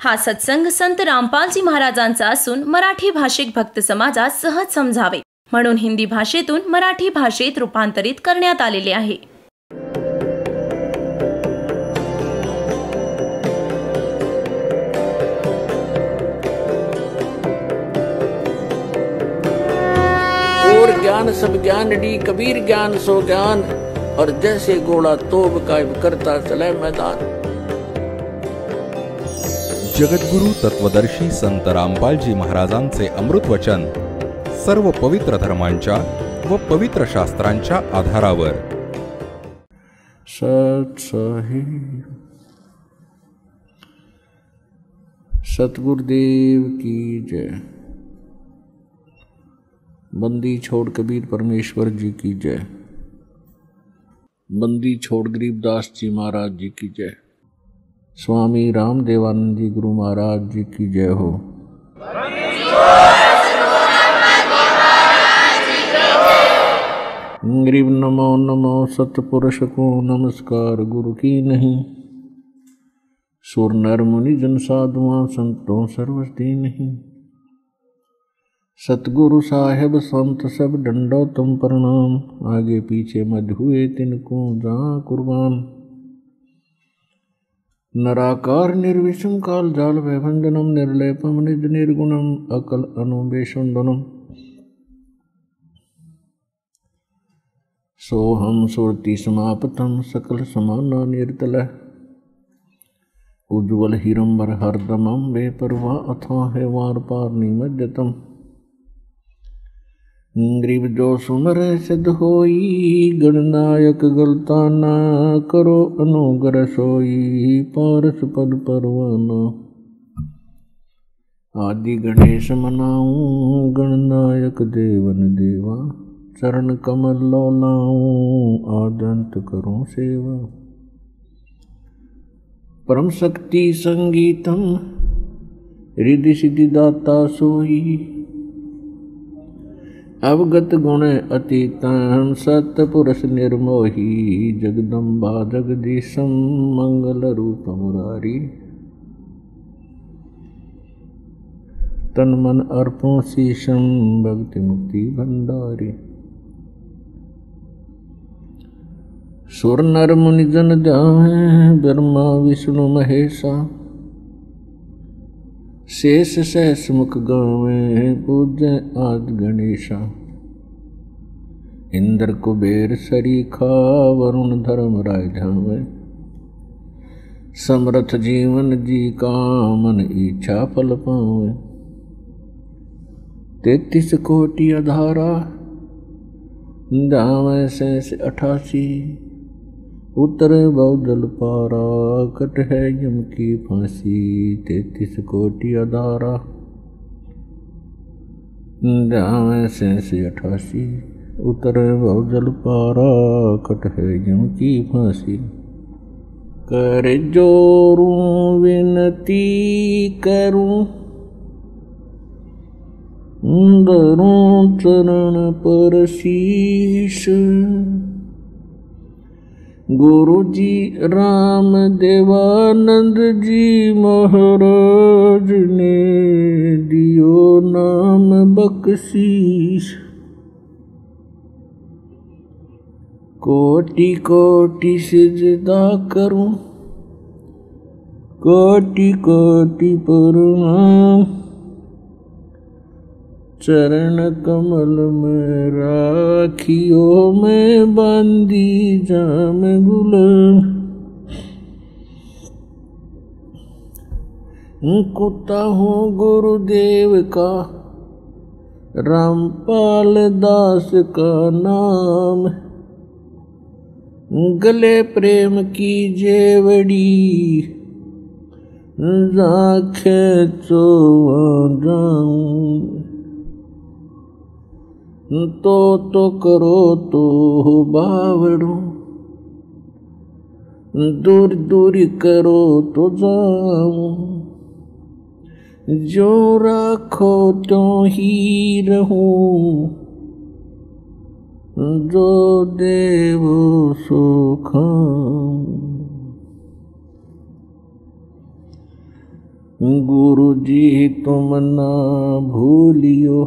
हा सत्संग संत रामपालजी महाराजांचा असून मराठी भाषिक भक्त समाजास सहज समजावे म्हणून हिंदी भाषेतून मराठी भाषेत रूपांतरित करण्यात आलेले आहे. और ज्ञान सब ज्ञान डी कबीर ज्ञान सो ज्ञान और जैसे घोड़ा तोब कायब करता चले मैदान. जगद्गुरु तत्वदर्शी संत रामपालजी महाराजांचे अमृत वचन सर्व पवित्र धर्मांच्या व पवित्र शास्त्रांच्या आधारावर. सत साहिब सतगुरुदेव की जय. बंदी छोड़ कबीर परमेश्वर जी की जय. बंदी छोड़ गरीबदास जी महाराज जी की जय. स्वामी रामदेवानंद जी गुरु महाराज जी की जय हो. गरीब नमो नमो सतपुरुष को नमस्कार गुरु की नहीं. सुर नर मुनि जन साधुआं संतों सर्वस्ती नहीं. सतगुरु साहेब संत सब डंडो तुम प्रणाम. आगे पीछे मध हुए तिनको जा कुर्बान. नराकार निर्विषम काल जाल वैभंजनम निर्लेपम निज निर्गुणम अकल अनुबेशुंदनम. सोहम सुरति समापतम सकल समाना निर्तल. उज्ज्वल हिरंबर हरदमम बेपरवाह अथाह है वार पार निमज्जतम. गरीब जो सुमर सिद्ध होई गणनायक गलता ना करो अनुग्रह सोई पारस पद परवाना. आदि गणेश मनाऊं गणनायक देवन देवा. चरण कमल लौलाऊं आदंत करूं सेवा. परम शक्ति संगीतम रिद्धि सिद्धि दाता सोई. अवगत गुण अतीतम सतपुरुष निर्मोही. जगदम्बा जगदीशम मंगल रूप मुरारी. तन मन अर्पों शीशम भक्ति मुक्ति भंडारी. सुर नर मुनि जन जाए ब्रह्मा विष्णु महेशा. शेष सहस मुख गावे पूज्य आदि गणेशा. इंद्र कुबेर सरीखा वरुण धर्म राय झावे. समर्थ जीवन जी का मन इच्छा फल पावे. 33 कोटि अधारा जावे शेष 88. उतरे बहुजल पारा कट है यम की फांसी. 33 कोटि अधारा जावे शेष 88. उतरे बहुजल पारा कट है यम की फांसी. कर जोरूं विनती करूं धरूं चरण पर शीश. गुरु जी राम देवानंद जी महाराज ने दियो नाम बख्शीश. कोटि कोटि सिजदा करूं कोटि कोटि प्रणाम. चरण कमल में राखियो में बंदी जाम गुलाम. कुत्ता हूँ गुरुदेव का रामपाल दास का नाम. गले प्रेम की जेवड़ी राखे चोवा जाऊं. तो करो तो बावड़ो दूर दूर करो तो जाऊं. जो राखो तो ही रहूं. जो देव सो खाऊं. गुरु जी तुम ना भूलियो,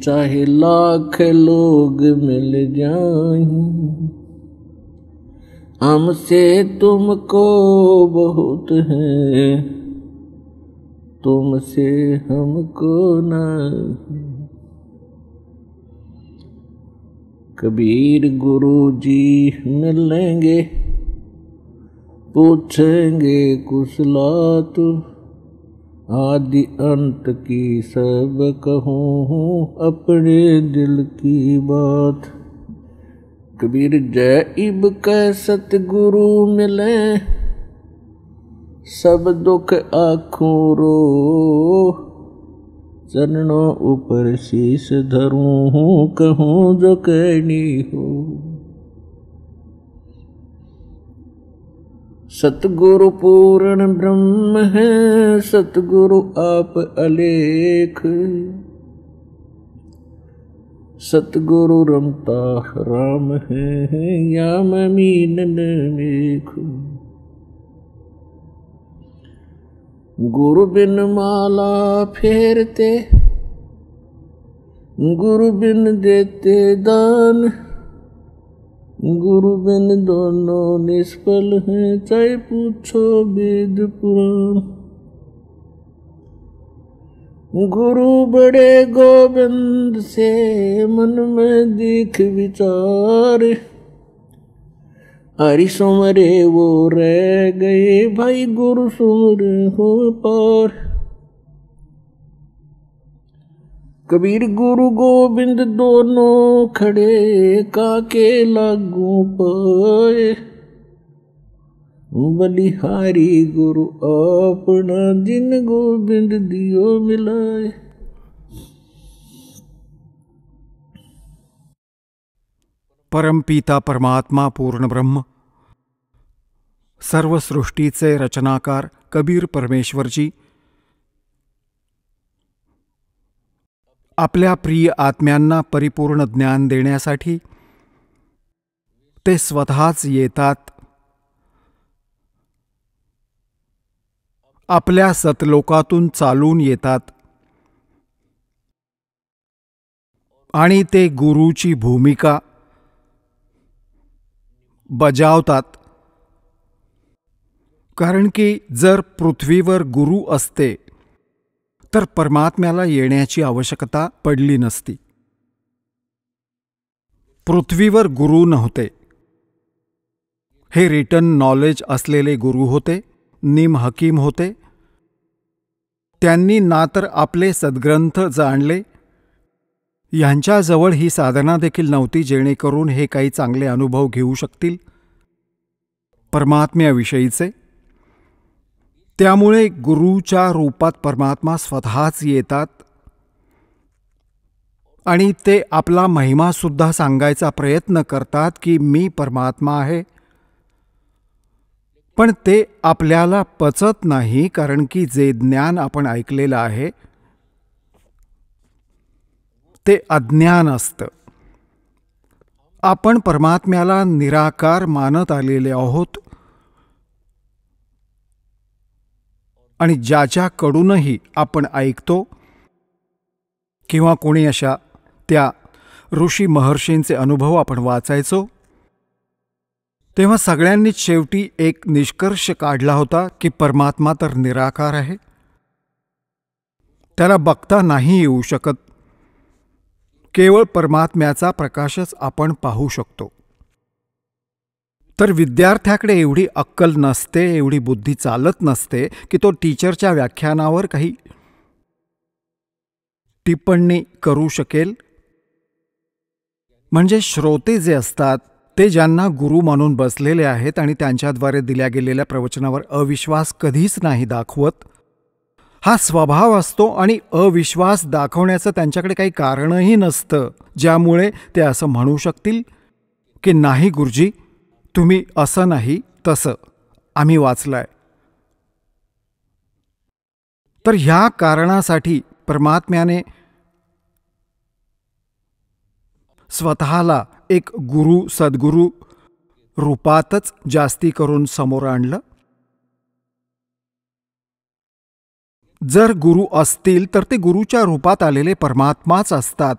चाहे लाख लोग मिल जाएं, हमसे तुमको बहुत है, तुमसे हमको नहीं। कबीर गुरु जी मिलेंगे, पूछेंगे कुशलात, आदि अंत की सब कहूँ अपने दिल की बात। कबीर जय इब कह सतगुरु मिले, सब दुख आँखों रो, चरणों ऊपर शीश धरूं कहूँ जो कहनी हो। सतगुरु पूर्ण ब्रह्म है, सतगुरु आप अलेख, सतगुरु रमता राम है, या मीनन मेख। गुरु बिन माला फेरते, गुरु बिन देते दान, गुरु बिन दोनों निष्फल हैं, चाहे पूछो वेद पुराण। गुरु बड़े गोविंद से मन में दीख विचार, हरि सुमरे वो रह गए, भाई गुरु सुमरे हो पार। कबीर गुरु गोविंद दोनों खड़े, काके लागू पाए, बलिहारी गुरु अपना, जिन गोविंद दियो मिलाए। परमपिता परमात्मा पूर्ण ब्रह्म, सर्व सृष्टीचे रचनाकार कबीर परमेश्वरजी आपल्या प्रिय आत्म्यांना परिपूर्ण ज्ञान देण्यासाठी ते स्वतःच येतात, आपल्या सतलोकातून चालून येतात आणि ते गुरुची भूमिका बजावतात। कारण की जर पृथ्वीवर गुरु असते तर परमात्म्याला येण्याची आवश्यकता पडली नसती। पृथ्वीवर गुरु नव्हते, हे रिटन नॉलेज असलेले गुरु होते, निम हकीम होते। त्यांनी ना तर आपले सद्ग्रंथ जाणले, यांच्याजवळ ही साधना देखील नव्हती जेणेकरून हे काही चांगले अनुभव घेऊ शकतील परमात्म्याविषयीचे। त्यामुळे गुरुच्या रूपात परमात्मा स्वतःच येतात आणि ते आपला महिमा सुद्धा सांगायचा प्रयत्न करतात की मी परमात्मा आहे। पण ते आपल्याला पचत नाही, कारण की जे ज्ञान आपण ऐकलेलं आहे ते अज्ञान असतं। आपण परमात्म्याला निराकार मानत आलेले आहोत आणि ज्याच्याकडूनही आपण ऐकतो किंवा कोणी अशा त्या ऋषी महर्षींचे अनुभव आपण वाचायचो, तेव्हा सगळ्यांनीच शेवटी एक निष्कर्ष काढला होता की परमात्मा तर निराकार आहे, त्याला बघता नाही येऊ शकत, केवळ परमात्म्याचा प्रकाशच आपण पाहू शकतो। तर विद्यार्थ्याकडे एवढी अक्कल नसते, एवढी बुद्धी चालत नसते की तो टीचरच्या व्याख्यानावर काही टिप्पणी करू शकेल। म्हणजे श्रोते जे असतात ते ज्यांना गुरु मानून बसलेले आहेत आणि त्यांच्याद्वारे दिल्या गेलेल्या प्रवचनावर अविश्वास कधीच नाही दाखवत, हा स्वभाव असतो आणि अविश्वास दाखवण्याचं त्यांच्याकडे काही कारणही नसतं, ज्यामुळे ते असं म्हणू शकतील की नाही गुरुजी, तुम्ही असं नाही तसं आम्ही वाचलंय। तर ह्या कारणासाठी परमात्म्याने स्वतःला एक गुरु सद्गुरु रूपातच जास्ती करून समोर आणलं जर गुरु असतील तर ते गुरुच्या रूपात आलेले परमात्माच असतात.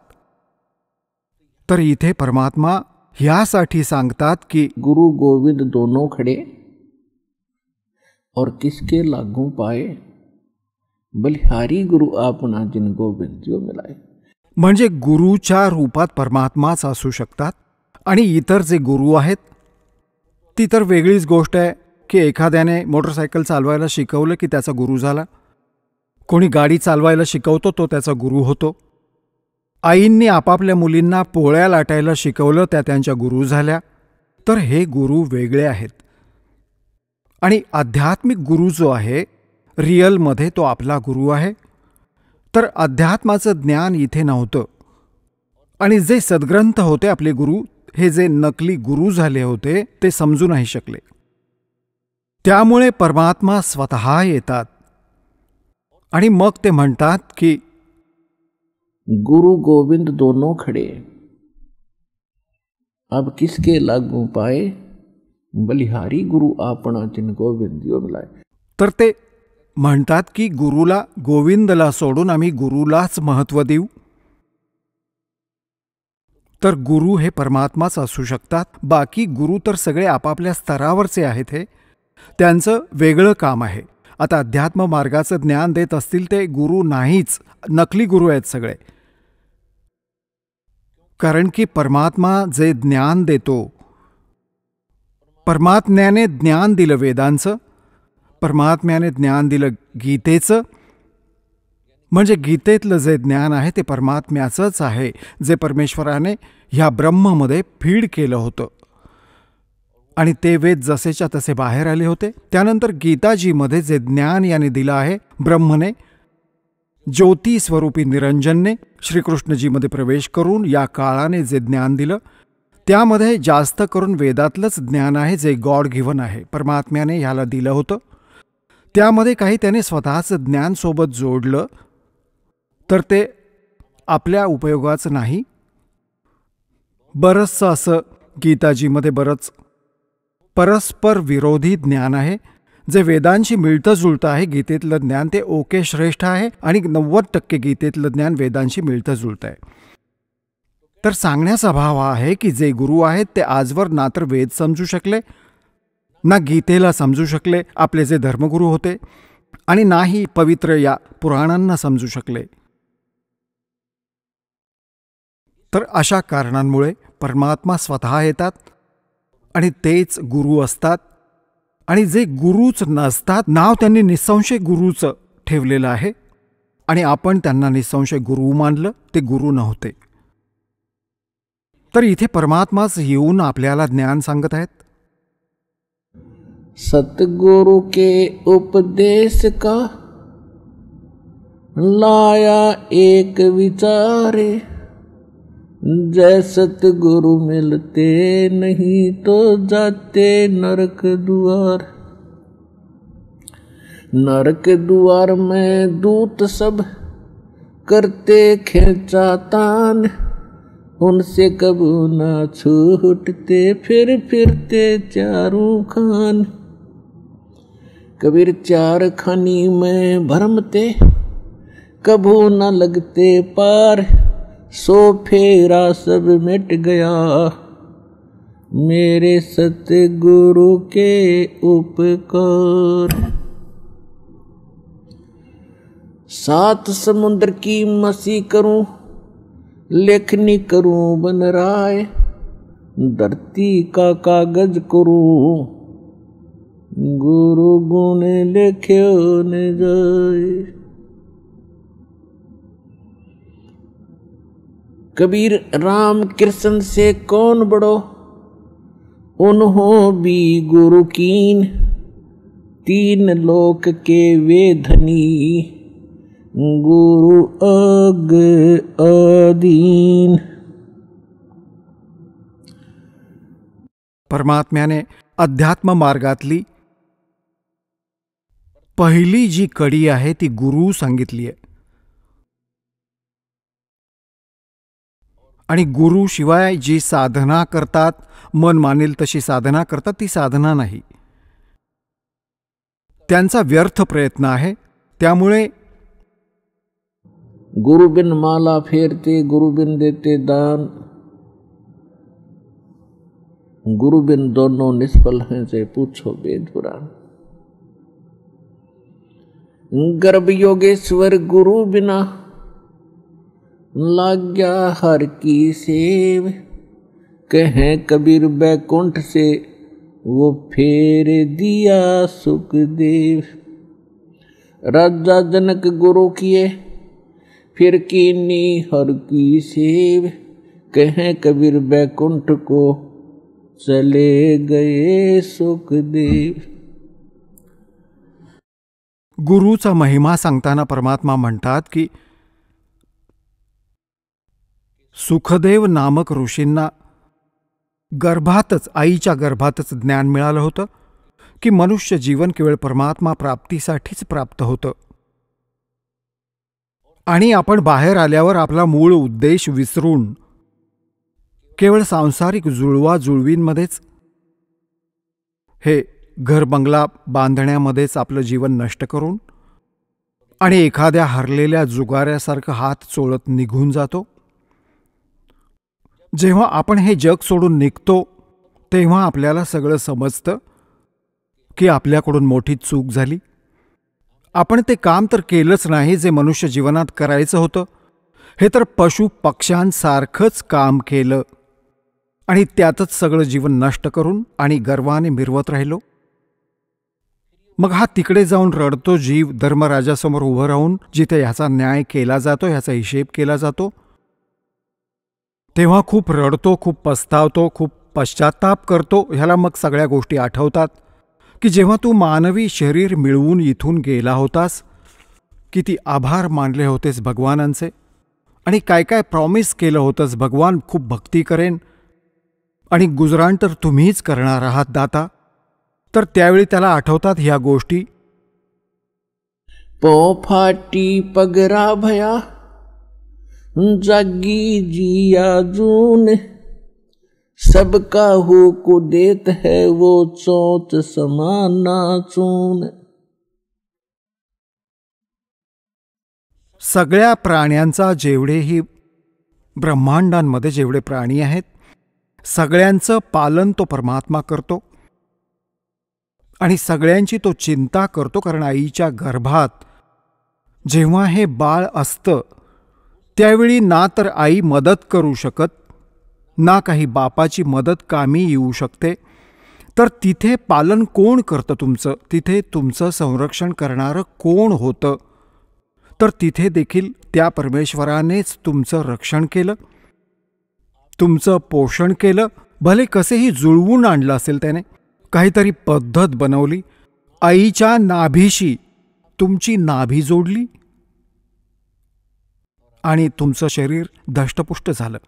तर इथे परमात्मा ह्यासाठी सांगतात की गुरु गोविंद दोनों खड़े और किसके लागू पाए, बलिहारी गुरु आपना जिन गोविंद जो मिलाए. म्हणजे गुरुच्या रूपात परमात्माच असू शकतात आणि इतर जे गुरु आहेत ती तर वेगळीच गोष्ट आहे की एखाद्याने मोटरसायकल चालवायला शिकवलं की त्याचा गुरु झाला, कोणी गाडी चालवायला शिकवतो तो त्याचा गुरु होतो, आईंनी आपापल्या मुलींना पोळ्या लाटायला शिकवलं त्या त्यांच्या गुरु झाल्या. तर हे गुरु वेगळे आहेत. आणि आध्यात्मिक गुरु जो आहे रिअलमध्ये तो आपला गुरु आहे. तर अध्यात्माचं ज्ञान इथे नव्हतं आणि जे सद्ग्रंथ होते आपले गुरु, हे जे नकली गुरु झाले होते ते समजू नाही शकले. त्यामुळे परमात्मा स्वतः येतात आणि मग ते म्हणतात की गुरु गोविंद दोनों खड़े, अब किसके लागू पाए, बलिहारी गुरु आपना जिन गोविंद जो मिलाए. तर ते म्हणतात की गुरुला गोविंदला सोडून आम्ही गुरुलाच महत्त्व देऊ. तर गुरु हे परमात्माच असू शकतात. बाकी गुरु तर सगळे आपापल्या स्तरावरचे आहेत. हे त्यांचं वेगळं काम आहे. आता अध्यात्म मार्गाचं ज्ञान देत असतील ते गुरु नाहीच, नकली गुरु आहेत सगळे. कारण की परमात्मा जे ज्ञान देतो, परमात्म्याने ज्ञान दिलं वेदांचं, परमात्म्याने ज्ञान दिलं गीतेचं. म्हणजे गीतेतलं जे ज्ञान आहे ते परमात्म्याचंच आहे, जे परमेश्वराने ह्या ब्रह्ममध्ये फीड केलं होतं आणि ते वेद जसेच्या तसे बाहेर आले होते. त्यानंतर गीताजीमध्ये जे ज्ञान याने दिलं आहे ब्रह्मने, ज्योती स्वरूपी निरंजनने श्रीकृष्णजीमध्ये प्रवेश करून या काळाने जे ज्ञान दिलं, त्यामध्ये जास्त करून वेदातलंच ज्ञान आहे जे गॉड गिव्हन आहे, परमात्म्याने ह्याला दिलं होतं. त्यामध्ये काही त्याने स्वतःचं ज्ञान सोबत जोडलं तर ते आपल्या उपयोगाचं नाही. बरंचसं असं गीताजीमध्ये बरंच परस्पर विरोधी ज्ञान आहे जे वेदांशी मिळतं जुळतं आहे. गीतेतलं ज्ञान ते ओके श्रेष्ठ आहे आणि 90% गीतेतलं ज्ञान वेदांशी मिळतं जुळतं आहे. तर सांगण्याचा भाव हा आहे की जे गुरु आहेत ते आजवर ना तर वेद समजू शकले, ना गीतेला समजू शकले, आपले जे धर्मगुरू होते, आणि नाही पवित्र या पुराणांना समजू शकले. तर अशा कारणांमुळे परमात्मा स्वतः येतात आणि तेच गुरु असतात. आणि जे गुरुच नसतात, नाव त्यांनी निसंशय गुरुचं ठेवलेलं आहे आणि आपण त्यांना निसंशय गुरु मानलं, ते गुरु नव्हते. तर इथे परमात्माच येऊन आपल्याला ज्ञान सांगत आहेत. सतगुरु के उपदेश का लाया एक विचारे, जय सतगुरु मिलते नहीं तो जाते नरक द्वार. नरक द्वार में दूत सब करते खींचा तान, उनसे कबू ना छूटते फिर फिरते चारों खान. कबीर चार खानी में भरमते कबू न लगते पार, सो फेरा सब मिट गया मेरे सतगुरु के उपकार. सात समुद्र की मसी करूं, लेखनी करूं बन राय, धरती का कागज करूं, गुरु गुण लिख्यो न जाए. कबीर राम कृष्ण से कौन बड़ो, उन्हों भी गुरु कीन, तीन लोक के वे धनी, गुरु अग अधीन. परमात्म्याने अध्यात्म मार्गातली पहिली जी कडी आहे ती गुरु सांगितली आहे. आणि गुरु शिवाय जी साधना करतात, मन मानेल तशी साधना करतात, ती साधना नाही, त्यांचा व्यर्थ प्रयत्न आहे. त्यामुळे गुरु बिन माला फेरते, गुरु बिन देते दान, गुरु बिन दोनों निष्फल हैं, से पूछो वेद पुराण। गर्भ योगेश्वर गुरु बिना, लाग्या हर की सेव, कहें कबीर बैकुंठ से, वो फेर दिया सुखदेव। राजा जनक गुरु किए, फिर कीनी हर की सेव, कहें कबीर बैकुंठ को, चले गए सुखदेव। गुरुचा महिमा सांगताना परमात्मा म्हणतात की सुखदेव नामक ऋषींना गर्भातच, आईच्या गर्भातच ज्ञान मिळालं होतं की मनुष्य जीवन केवळ परमात्मा प्राप्तीसाठीच प्राप्त होतं आणि आपण बाहेर आल्यावर आपला मूळ उद्देश विसरून केवळ सांसारिक जुळवाजुळवींमध्येच, हे घर बंगला बांधण्यामध्येच आपलं जीवन नष्ट करून आणि एखाद्या हरलेल्या जुगाऱ्यासारखं हात चोळत निघून जातो. जेव्हा आपण हे जग सोडून निघतो तेव्हा आपल्याला सगळं समजतं की आपल्याकडून मोठी चूक झाली. आपण ते काम तर केलंच नाही जे मनुष्य जीवनात करायचं होतं. हे तर पशु पक्ष्यांसारखंच काम केलं आणि त्यातच सगळं जीवन नष्ट करून आणि गर्वाने मिरवत राहिलो. मग हा तिकडे जाऊन रडतो जीव धर्मराजासमोर उभं राहून, जिथे ह्याचा न्याय केला जातो, ह्याचा हिशेब केला जातो, तेव्हा खूप रडतो, खूप पस्तावतो, खूप पश्चाताप करतो. ह्याला मग सगळ्या गोष्टी आठवतात की जेव्हा तू मानवी शरीर मिळवून इथून गेला होतास, किती आभार मानले होतेस भगवानांचे आणि काय काय प्रॉमिस केलं होतंस, भगवान खूप भक्ती करेन आणि गुजराण तर तुम्हीच करणार आहात दाता. तर त्यावेळी त्याला आठवतात ह्या गोष्टी. पो फाटी पगरा भया, जागी जिया जून, सबका हो को देत है वो चौथ समाना चून. सगळ्या प्राण्यांचा, जेवढेही ब्रह्मांडांमध्ये जेवढे प्राणी आहेत, सगळ्यांचं पालन तो परमात्मा करतो आणि सगळ्यांची तो चिंता करतो. कारण आईच्या गर्भात जेव्हा हे बाळ असतं त्यावेळी ना तर आई मदत करू शकत, ना काही बापाची मदत कामी येऊ शकते. तर तिथे पालन कोण करतं तुमचं? तिथे तुमचं संरक्षण करणारं कोण होतं? तर तिथे देखील त्या परमेश्वरानेच तुमचं रक्षण केलं, तुमचं पोषण केलं. भले कसेही जुळवून आणलं असेल त्याने, काहीतरी पद्धत बनवली, आईच्या नाभीशी तुमची नाभी जोडली आणि तुमचं शरीर धष्टपुष्ट झालं.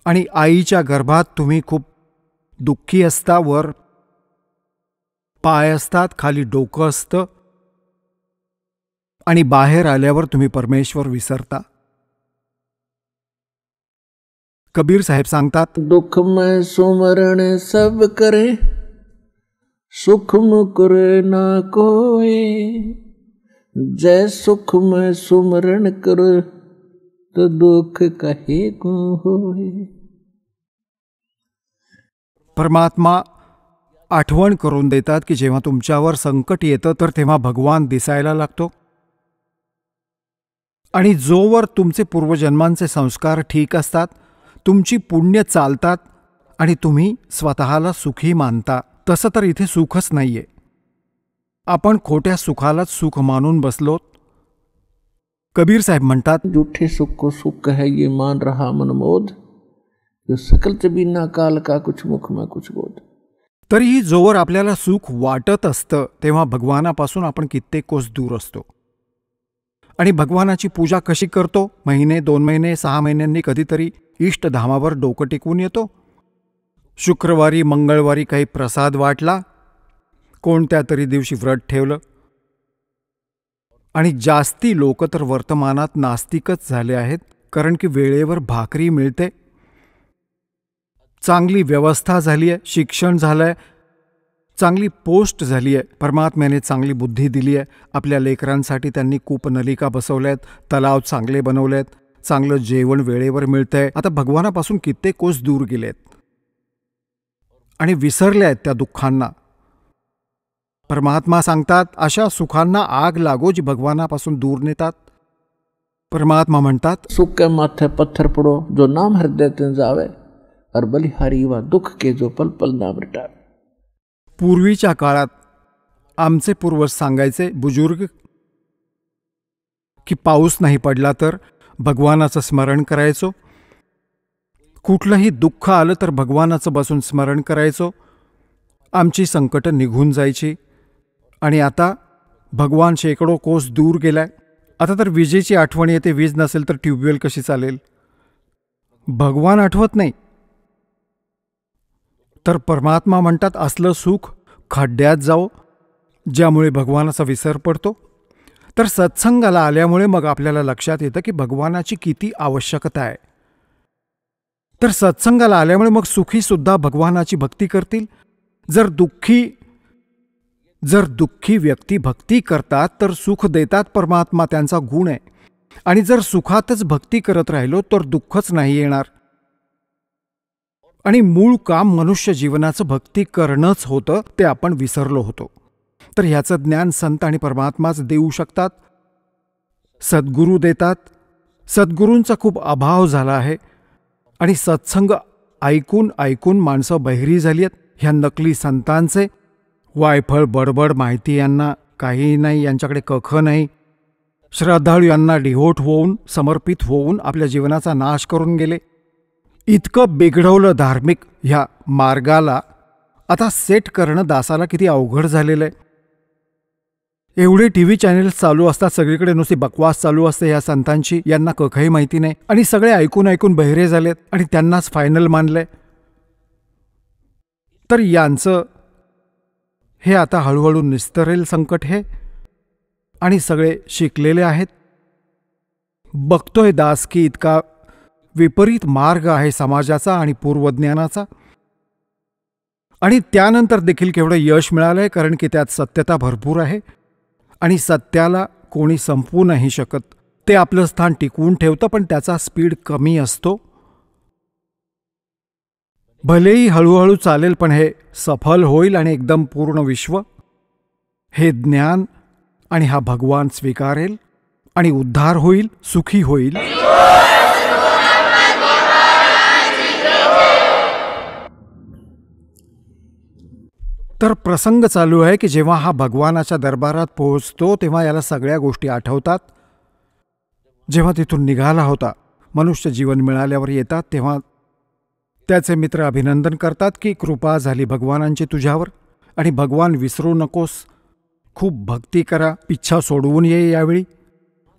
आणि आईच्या गर्भात तुम्ही खूप दुःखी असता. वर पाय असतात, खाली डोकं असतं आणि बाहेर आल्यावर तुम्ही परमेश्वर विसरता. कबीर साहेब सांगतात, दुख में सुमरण सब करे, सुख मुकुरे ना कोई. जय सुख में सुमरण कर, तो दुख कहे को होय. परमात्मा आठवण करून देतात की जेव्हा तुमच्यावर संकट येतं तर तेव्हा भगवान दिसायला लागतो. आणि जोवर तुमचे पूर्वजन्मांचे संस्कार ठीक असतात, तुमची पुण्य चालतात आणि तुम्ही स्वतःला सुखी मानता, तसं तर इथे सुखच नाहीये. आपण खोट्या सुखालाच सुख मानून बसलोत. कबीर साहेब म्हणतात, झूठे सुख को सुख है ये मान रहा मन मोद, जो सकल बिना काल का कुछ मुख में कुछ बोध. तरीही जोवर आपल्याला सुख वाटत असतं तेव्हा भगवानापासून आपण कित्येक कोस दूर असतो. आणि भगवानाची पूजा कशी करतो? महिने, 2 महिने, 6 महिन्यांनी कधीतरी इष्टधामावर डोकं टेकवून येतो. शुक्रवारी, मंगळवारी काही प्रसाद वाटला, कोणत्या तरी दिवशी व्रत ठेवलं. आणि जास्ती लोक तर वर्तमानात नास्तिकच झाले आहेत, कारण की वेळेवर भाकरी मिळते, चांगली व्यवस्था झाली आहे, शिक्षण झालंय, चांगली पोस्ट झाली आहे, परमात्म्याने चांगली बुद्धी दिली आहे, आपल्या लेकरांसाठी त्यांनी कूपनलिका बसवल्या आहेत, तलाव चांगले बनवले आहेत, चांगलं जेवण वेळेवर मिळतंय. आता भगवानापासून कित्येक कोस दूर गेलेत आणि विसरले आहेत त्या दुःखांना. परमात्मा सांगतात अशा सुखांना आग लागो जी भगवानापासून दूर नेतात. परमात्मा म्हणतात सुख के माथे पत्थर पड़ो जो नाम हृदय तिन जावे और बलिहारी व दुख के जो पल पल ना मिटावे. पूर्वीच्या काळात आमचे पूर्वज सांगायचे बुजुर्ग की पाऊस नाही पडला तर भगवानाचं स्मरण करायचो, कुठलंही दुःख आलं तर भगवानाचं बसून स्मरण करायचो, आमची संकटं निघून जायची. आणि आता भगवान शेकडो कोस दूर गेलाय. आता तर विजेची आठवण येते, वीज नसेल तर ट्यूबवेल कशी चालेल. भगवान आठवत नाही. तर परमात्मा म्हणतात असलं सुख खड्ड्यात जाओ ज्यामुळे भगवानाचा विसर पडतो. तर सत्संगाला आल्यामुळे मग आपल्याला लक्षात येतं की भगवानाची किती आवश्यकता आहे. तर सत्संगाला आल्यामुळे मग सुखी सुद्धा भगवानाची भक्ती करतील. जर दुःखी व्यक्ती भक्ती करतात तर सुख देतात परमात्मा, त्यांचा गुण आहे. आणि जर सुखातच भक्ती करत राहिलो तर दुःखच नाही येणार. आणि मूळ काम मनुष्य जीवनाचं भक्ती करणंच होतं, ते आपण विसरलो होतो. तर ह्याचं ज्ञान संत आणि परमात्माच देऊ शकतात, सद्गुरू देतात. सद्गुरूंचा खूप अभाव झाला आहे आणि सत्संग ऐकून ऐकून माणसं बहिरी झाली आहेत. ह्या नकली संतांचे वायफळ बडबड माहिती यांना काही नाही, यांच्याकडे कख नाही. श्रद्धाळू यांना डिहोट होऊन समर्पित होऊन आपल्या जीवनाचा नाश करून गेले. इतकं बिघडवलं धार्मिक ह्या मार्गाला. आता सेट करणं दासाला किती अवघड झालेलं आहे. एवढे TV चॅनेल्स चालू असतात, सगळीकडे नुसती बकवास चालू असते या संतांची, यांना कखही माहिती नाही आणि सगळे ऐकून ऐकून बहिरे झालेत आणि त्यांनाच फायनल मानलंय. तर यांचं हे आता हळूहळू निस्तरेल संकट हे. आणि सगळे शिकलेले आहेत. बघतोय दास की इतका विपरीत मार्ग आहे समाजाचा आणि पूर्वज्ञानाचा. आणि त्यानंतर देखील केवढं यश मिळालंय, कारण की त्यात सत्यता भरपूर आहे आणि सत्याला कोणी संपवू नाही शकत. ते आपलं स्थान टिकवून ठेवतं, पण त्याचा स्पीड कमी असतो. भलेही हळूहळू चालेल, पण हे सफल होईल आणि एकदम पूर्ण विश्व हे ज्ञान आणि हा भगवान स्वीकारेल आणि उद्धार होईल, सुखी होईल. तर प्रसंग चालू आहे की जेव्हा हा भगवानाच्या दरबारात पोहोचतो तेव्हा याला सगळ्या गोष्टी आठवतात. जेव्हा तिथून निघाला होता, मनुष्य जीवन मिळाल्यावर येतात तेव्हा त्याचे मित्र अभिनंदन करतात की कृपा झाली भगवानांची तुझ्यावर आणि भगवान विसरू नकोस, खूप भक्ती करा, इच्छा सोडवून ये यावेळी.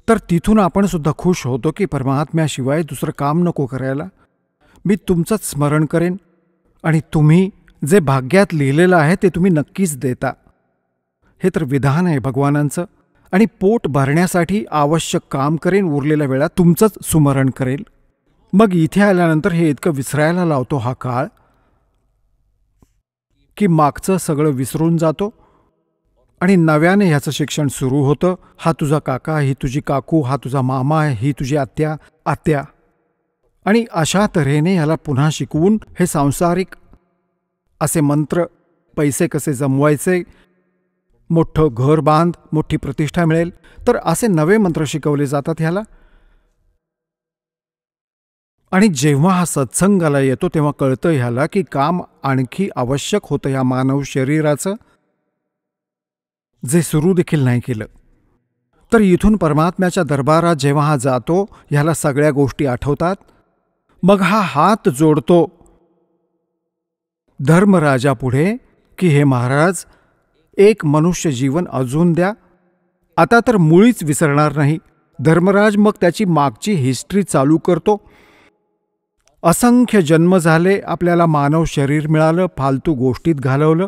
तर तिथून आपण सुद्धा खुश होतो की परमात्म्याशिवाय दुसरं काम नको करायला, मी तुमचंच स्मरण करेन आणि तुम्ही जे भाग्यात लिहिलेलं आहे ते तुम्ही नक्कीच देता. हे तर विधान आहे भगवानांचं. आणि पोट भरण्यासाठी आवश्यक काम करेन, उरलेल्या वेळात तुमचंच सुमरण करेल. मग इथे आल्यानंतर हे इतकं विसरायला लावतो हा काळ की मागचं सगळं विसरून जातो आणि नव्याने ह्याचं शिक्षण सुरू होतं. हा तुझा काका, ही तुझी काकू, हा तुझा मामा, ही तुझी आत्या. आणि अशा तऱ्हेने ह्याला पुन्हा शिकवून हे सांसारिक असे मंत्र, पैसे कसे जमवायचे, मोठं घर बांध, मोठी प्रतिष्ठा मिळेल, तर असे नवे मंत्र शिकवले जातात ह्याला. आणि जेव्हा हा सत्संगाला येतो तेव्हा कळतं ह्याला की काम आणखी आवश्यक होतं या मानव शरीराचं, जे सुरू देखील नाही केलं. तर इथून परमात्म्याच्या दरबारात जेव्हा हा जातो ह्याला सगळ्या गोष्टी आठवतात. मग हा हात जोडतो धर्मराजापुढे की हे महाराज, एक मनुष्य जीवन अजून द्या, आता तर मुळीच विसरणार नाही. धर्मराज मग त्याची मागची हिस्ट्री चालू करतो. असंख्य जन्म झाले, आपल्याला मानव शरीर मिळालं, फालतू गोष्टीत घालवलं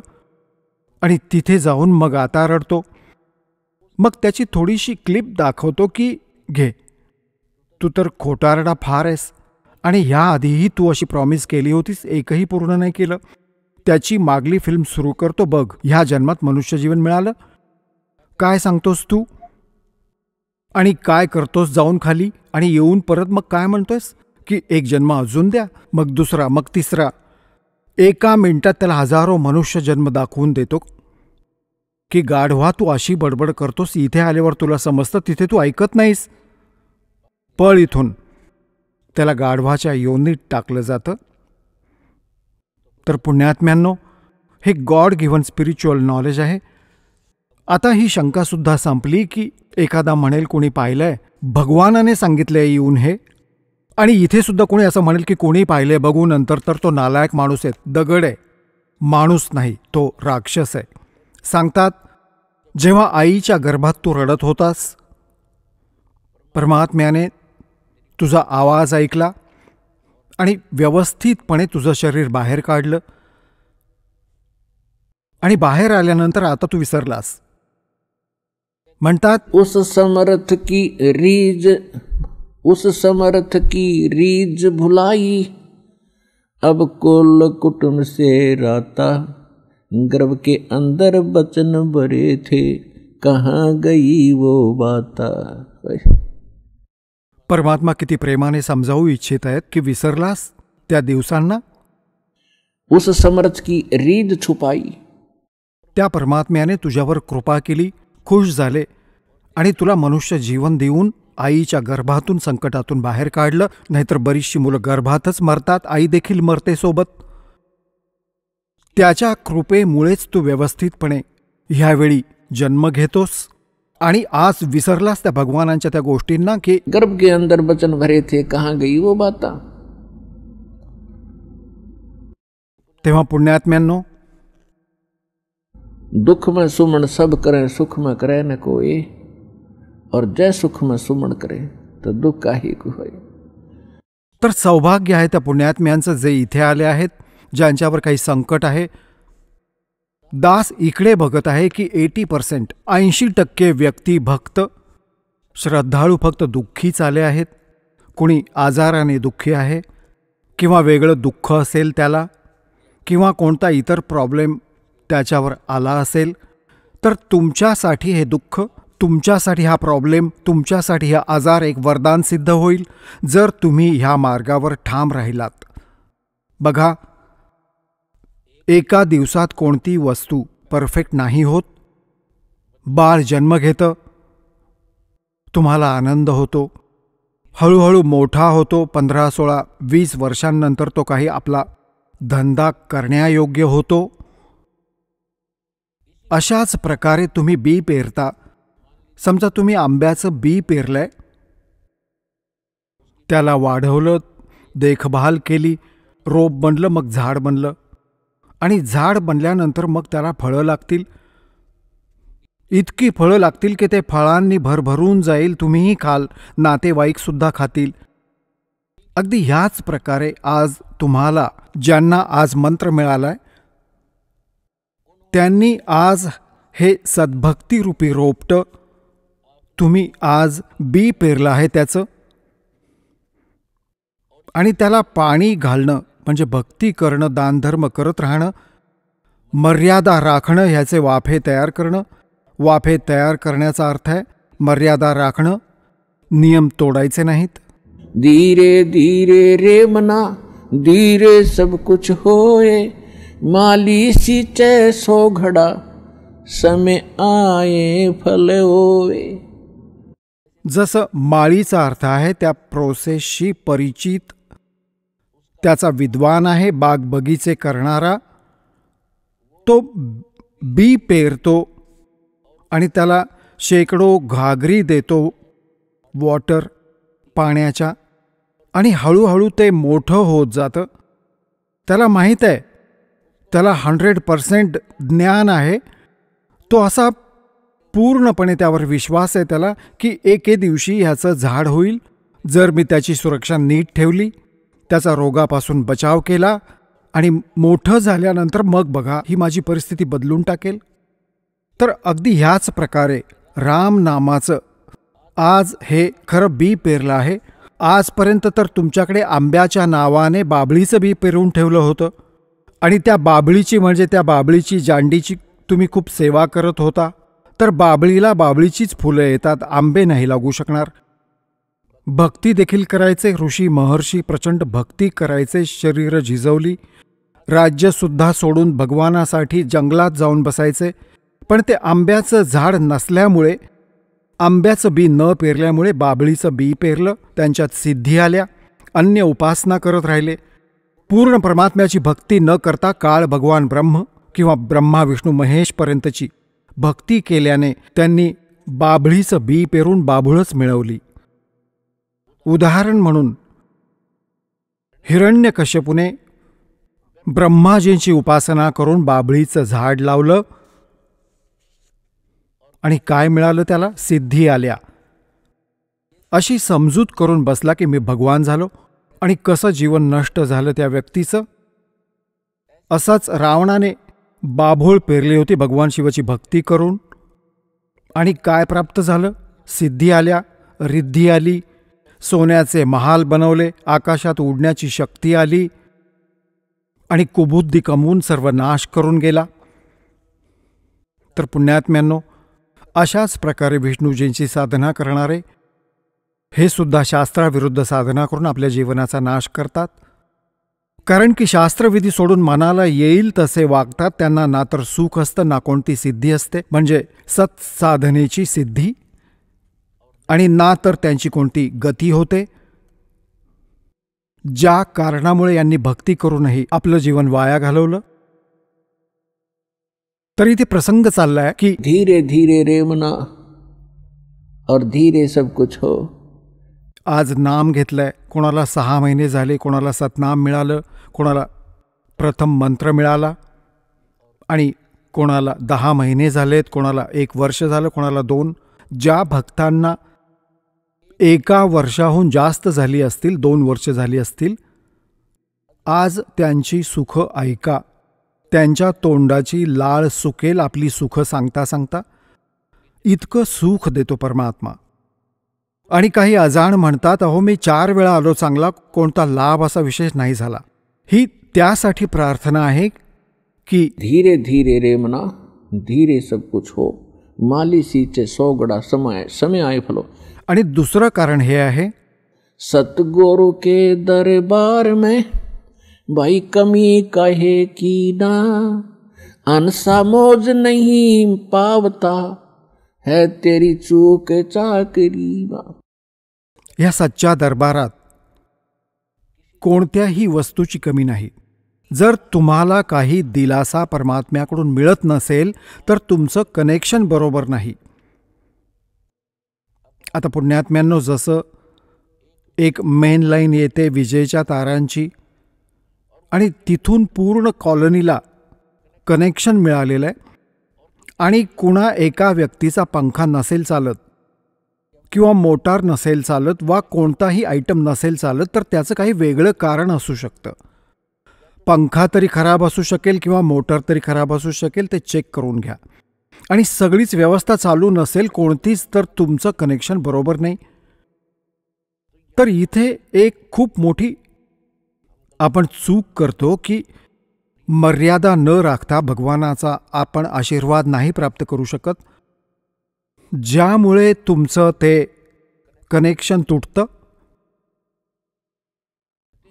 आणि तिथे जाऊन मग आता रडतो. मग त्याची थोडीशी क्लिप दाखवतो की घे, तू तर खोटारडा फार आहेस आणि ह्याआधीही तू अशी प्रॉमिस केली होतीस, एकही पूर्ण नाही केलं. त्याची मागली फिल्म सुरू करतो बघ. ह्या जन्मात मनुष्य जीवन मिळालं. काय सांगतोस तू आणि काय करतोस जाऊन खाली, आणि येऊन परत मग काय म्हणतोस की एक जन्म अजून द्या, मग दुसरा, मग तिसरा. एका मिनिटात त्याला हजारो मनुष्य जन्म दाखवून देतो की गाढवा तू अशी बडबड करतोस. इथे आल्यावर तुला समजतं, तिथे तू ऐकत नाहीस. पळ इथून. त्याला गाढवाच्या योनीत टाकलं जातं. तर पुण्यात्म्यांनो, हे गॉड गिव्हन स्पिरिच्युअल नॉलेज आहे. आता ही शंकासुद्धा संपली की एखादा म्हणेल कोणी पाहिलंय, भगवानाने सांगितलंय येऊन हे, आणि इथे सुद्धा कोणी असं म्हणेल की कोणी पाहिलंय बघू नंतर, तर तो नालायक माणूस आहे, दगड आहे, माणूस नाही, तो राक्षस आहे. सांगतात जेव्हा आईच्या गर्भात तू रडत होतास, परमात्म्याने तुझा आवाज ऐकला आणि व्यवस्थितपणे तुझं शरीर बाहेर काढलं, आणि बाहेर आल्यानंतर आता तू विसरलास. म्हणतात उस समर्थ की रीज भुलाई, अब कुल कुटुंब से राता, गर्भ के अंदर बचन भरे थे, कहाँ गई वो बाता. परमात्मा किती प्रेमाने समजावू इच्छित आहेत की विसरलास त्या दिवसांना. उस समर्थ की रीद छुपाई, त्या परमात्म्याने तुझ्यावर कृपा केली, खुश झाले आणि तुला मनुष्य जीवन देऊन आईच्या गर्भातून, संकटातून बाहेर काढलं. नाहीतर बरीचशी मुलं गर्भातच मरतात, आई देखील मरते सोबत. त्याच्या कृपेमुळेच तू व्यवस्थितपणे ह्यावेळी जन्म घेतोस, आणि आज विसरलास त्या भगवानांच्या त्या गोष्टींना की गर्भ के अंदर बचन भरे थे, कहाँ गई वो बाता. तेव्हा पुण्यात्म्यांनो, दुख में सुमन सब करें, सुख में करे न कोई, और जय सुख में सुमन करे तर दुःख काही होय. तर सौभाग्य आहे त्या पुण्यात्म्यांचं जे इथे आले आहेत, ज्यांच्यावर काही संकट आहे. दास इकडे बघत आहे की 80% व्यक्ती भक्त श्रद्धाळू फक्त दुःखीच आले आहेत. कुणी आजाराने दुःखी आहे, किंवा वेगळं दुःख असेल त्याला, किंवा कोणता इतर प्रॉब्लेम त्याच्यावर आला असेल. तर तुमच्यासाठी हे दुःख, तुमच्यासाठी हा प्रॉब्लेम, तुमच्यासाठी हा आजार एक वरदान सिद्ध होईल जर तुम्ही ह्या मार्गावर ठाम राहिलात. बघा, एका दिवसात कोणती वस्तू परफेक्ट नाही होत. बाळ जन्म घेतं, तुम्हाला आनंद होतो, हळूहळू मोठा होतो, 15, 16, 20 वर्षांनंतर तो काही आपला धंदा करण्यायोग्य होतो. अशाच प्रकारे तुम्ही बी पेरता. समजा तुम्ही आंब्याचं बी पेरलंय, त्याला वाढवलं, देखभाल केली, रोप बनलं, मग झाड बनलं, आणि झाड बनल्यानंतर मग त्याला फळं लागतील. इतकी फळं लागतील की ते फळांनी भरभरून जाईल, तुम्हीही खाल, नातेवाईकसुद्धा खातील. अगदी ह्याच प्रकारे आज तुम्हाला ज्यांना आज मंत्र मिळालाय, त्यांनी आज हे सद्भक्तिरूपी रोपटं तुम्ही आज बी पेरलं आहे त्याचं, आणि त्याला पाणी घालणं म्हणजे भक्ती करणं, दानधर्म करत राहणं, मर्यादा राखणं, ह्याचे वाफे तयार करणं. वाफे तयार करण्याचा अर्थ आहे मर्यादा राखणं, नियम तोडायचे नाहीत. धीरे धीरे रे मना, धीरे सब कुछ होए, माली सींचे सो घड़ा, समय आए फल होए. जसं माळीचा अर्थ आहे त्या प्रोसेसशी परिचित, त्याचा विद्वान आहे, बाग बगीचे करणारा, तो बी पेरतो आणि त्याला शेकडो घागरी देतो वॉटर, पाण्याच्या, आणि हळूहळू ते मोठं होत जातं. त्याला माहीत आहे, त्याला 100% ज्ञान आहे, तो असा पूर्णपणे त्यावर विश्वास आहे त्याला की एके दिवशी ह्याचं झाड होईल जर मी त्याची सुरक्षा नीट ठेवली, त्याचा रोगापासून बचाव केला, आणि मोठं झाल्यानंतर मग बघा ही माझी परिस्थिती बदलून टाकेल. तर अगदी ह्याच प्रकारे राम नामाचं आज हे खरं बी पेरलं आहे. आजपर्यंत तर तुमच्याकडे आंब्याच्या नावाने बाभळीचं बी पेरून ठेवलं होतं, आणि त्या बाबळीची म्हणजे त्या बाबळीची जांडीची तुम्ही खूप सेवा करत होता, तर बाबळीला बाबळीचीच फुलं येतात, आंबे नाही लागू शकणार. भक्ती देखील करायचे ऋषी महर्षी, प्रचंड भक्ती करायचे, शरीर झिजवली, राज्यसुद्धा सोडून भगवानासाठी जंगलात जाऊन बसायचे. पण ते आंब्याचं झाड नसल्यामुळे, आंब्याचं बी न पेरल्यामुळे बाबळीचं बी पेरलं, त्यांच्यात सिद्धी आल्या, अन्य उपासना करत राहिले. पूर्ण परमात्म्याची भक्ती न करता काळ भगवान ब्रह्म किंवा ब्रह्मा विष्णू महेशपर्यंतची भक्ती केल्याने त्यांनी बाभळीचं बी पेरून बाभूळच मिळवली. उदाहरण म्हणून हिरण्यकश्यपूने ब्रह्माजींची उपासना करून बाभळीचं झाड लावलं आणि काय मिळालं त्याला? सिद्धी आल्या. अशी समजूत करून बसला की मी भगवान झालो. आणि कसं जीवन नष्ट झालं त्या व्यक्तीचं. असाच रावणाने बाभूळ पेरली होती भगवान शिवाची भक्ती करून, आणि काय प्राप्त झालं? सिद्धी आल्या, रिद्धी आली, सोन्याचे महाल बनवले, आकाशात उडण्याची शक्ती आली, आणि कुबुद्धी कमवून सर्व नाश करून गेला. तर पुण्यात्म्यांनो, अशाच प्रकारे विष्णूजींची साधना करणारे हे सुद्धा शास्त्राविरुद्ध साधना करून आपल्या जीवनाचा नाश करतात. कारण की शास्त्रविधी सोडून मनाला येईल तसे वागतात. त्यांना ना तर सुख असतं ना कोणती सिद्धी असते, म्हणजे सत्साधनेची सिद्धी, आणि ना तर त्यांची कोणती गती होते. ज्या कारणामुळे यांनी भक्ती करूनही आपलं जीवन वाया घालवलं. तरी ते प्रसंग चाललाय की धीरे धीरे रे मना और धीरे सब कुछ हो. आज नाम घेतलंय, कोणाला 6 महिने झाले, कोणाला सतनाम मिळालं, कोणाला प्रथम मंत्र मिळाला, आणि कोणाला 10 महिने झालेत, कोणाला 1 वर्ष झालं, कोणाला 2. ज्या भक्तांना 1 वर्षाहून जास्त झाली असतील, 2 वर्ष झाली असतील, आज त्यांची सुख ऐका. त्यांच्या तोंडाची लाळ सुकेल आपली सुख सांगता सांगता. इतकं सुख देतो परमात्मा. आणि काही अजाण म्हणतात, अहो मी 4 वेळा आलो, चांगला कोणता लाभ असा विशेष नाही झाला. ही त्यासाठी प्रार्थना आहे की धीरे धीरे रे मना धीरे सब कुछ हो, माली सीचे 100 गड़ा समय आए फलो. आणि दुसरं कारण हे आहे, सतगुरु के दरबार में भाई कमी कहे की ना, अनसा मौज नहीं पावता है तेरी चूक चाकरी. या सच्च्या दरबारात कोणत्याही वस्तूची कमी नाही. जर तुम्हाला काही दिलासा परमात्म्याकडून मिळत नसेल तर तुमचं कनेक्शन बरोबर नाही. आता पुण्यात्म्यांनो, जसं एक मेन लाईन येते विजेच्या तारांची, आणि तिथून पूर्ण कॉलनीला कनेक्शन मिळालेलं आहे, आणि कुणा एका व्यक्तीचा पंखा नसेल चालत किंवा मोटार नसेल चालत वा कोणताही आयटम नसेल चालत, तर त्याचं काही वेगळं कारण असू शकतं. पंखा तरी खराब असू शकेल किंवा मोटार तरी खराब असू शकेल, ते चेक करून घ्या. आणि सगळीच व्यवस्था चालू नसेल कोणतीच, तर तुमचं कनेक्शन बरोबर नाही. तर इथे एक खूप मोठी आपण चूक करतो की मर्यादा न राखता भगवानाचा आपण आशीर्वाद नाही प्राप्त करू शकत, ज्यामुळे तुमचं ते कनेक्शन तुटतं.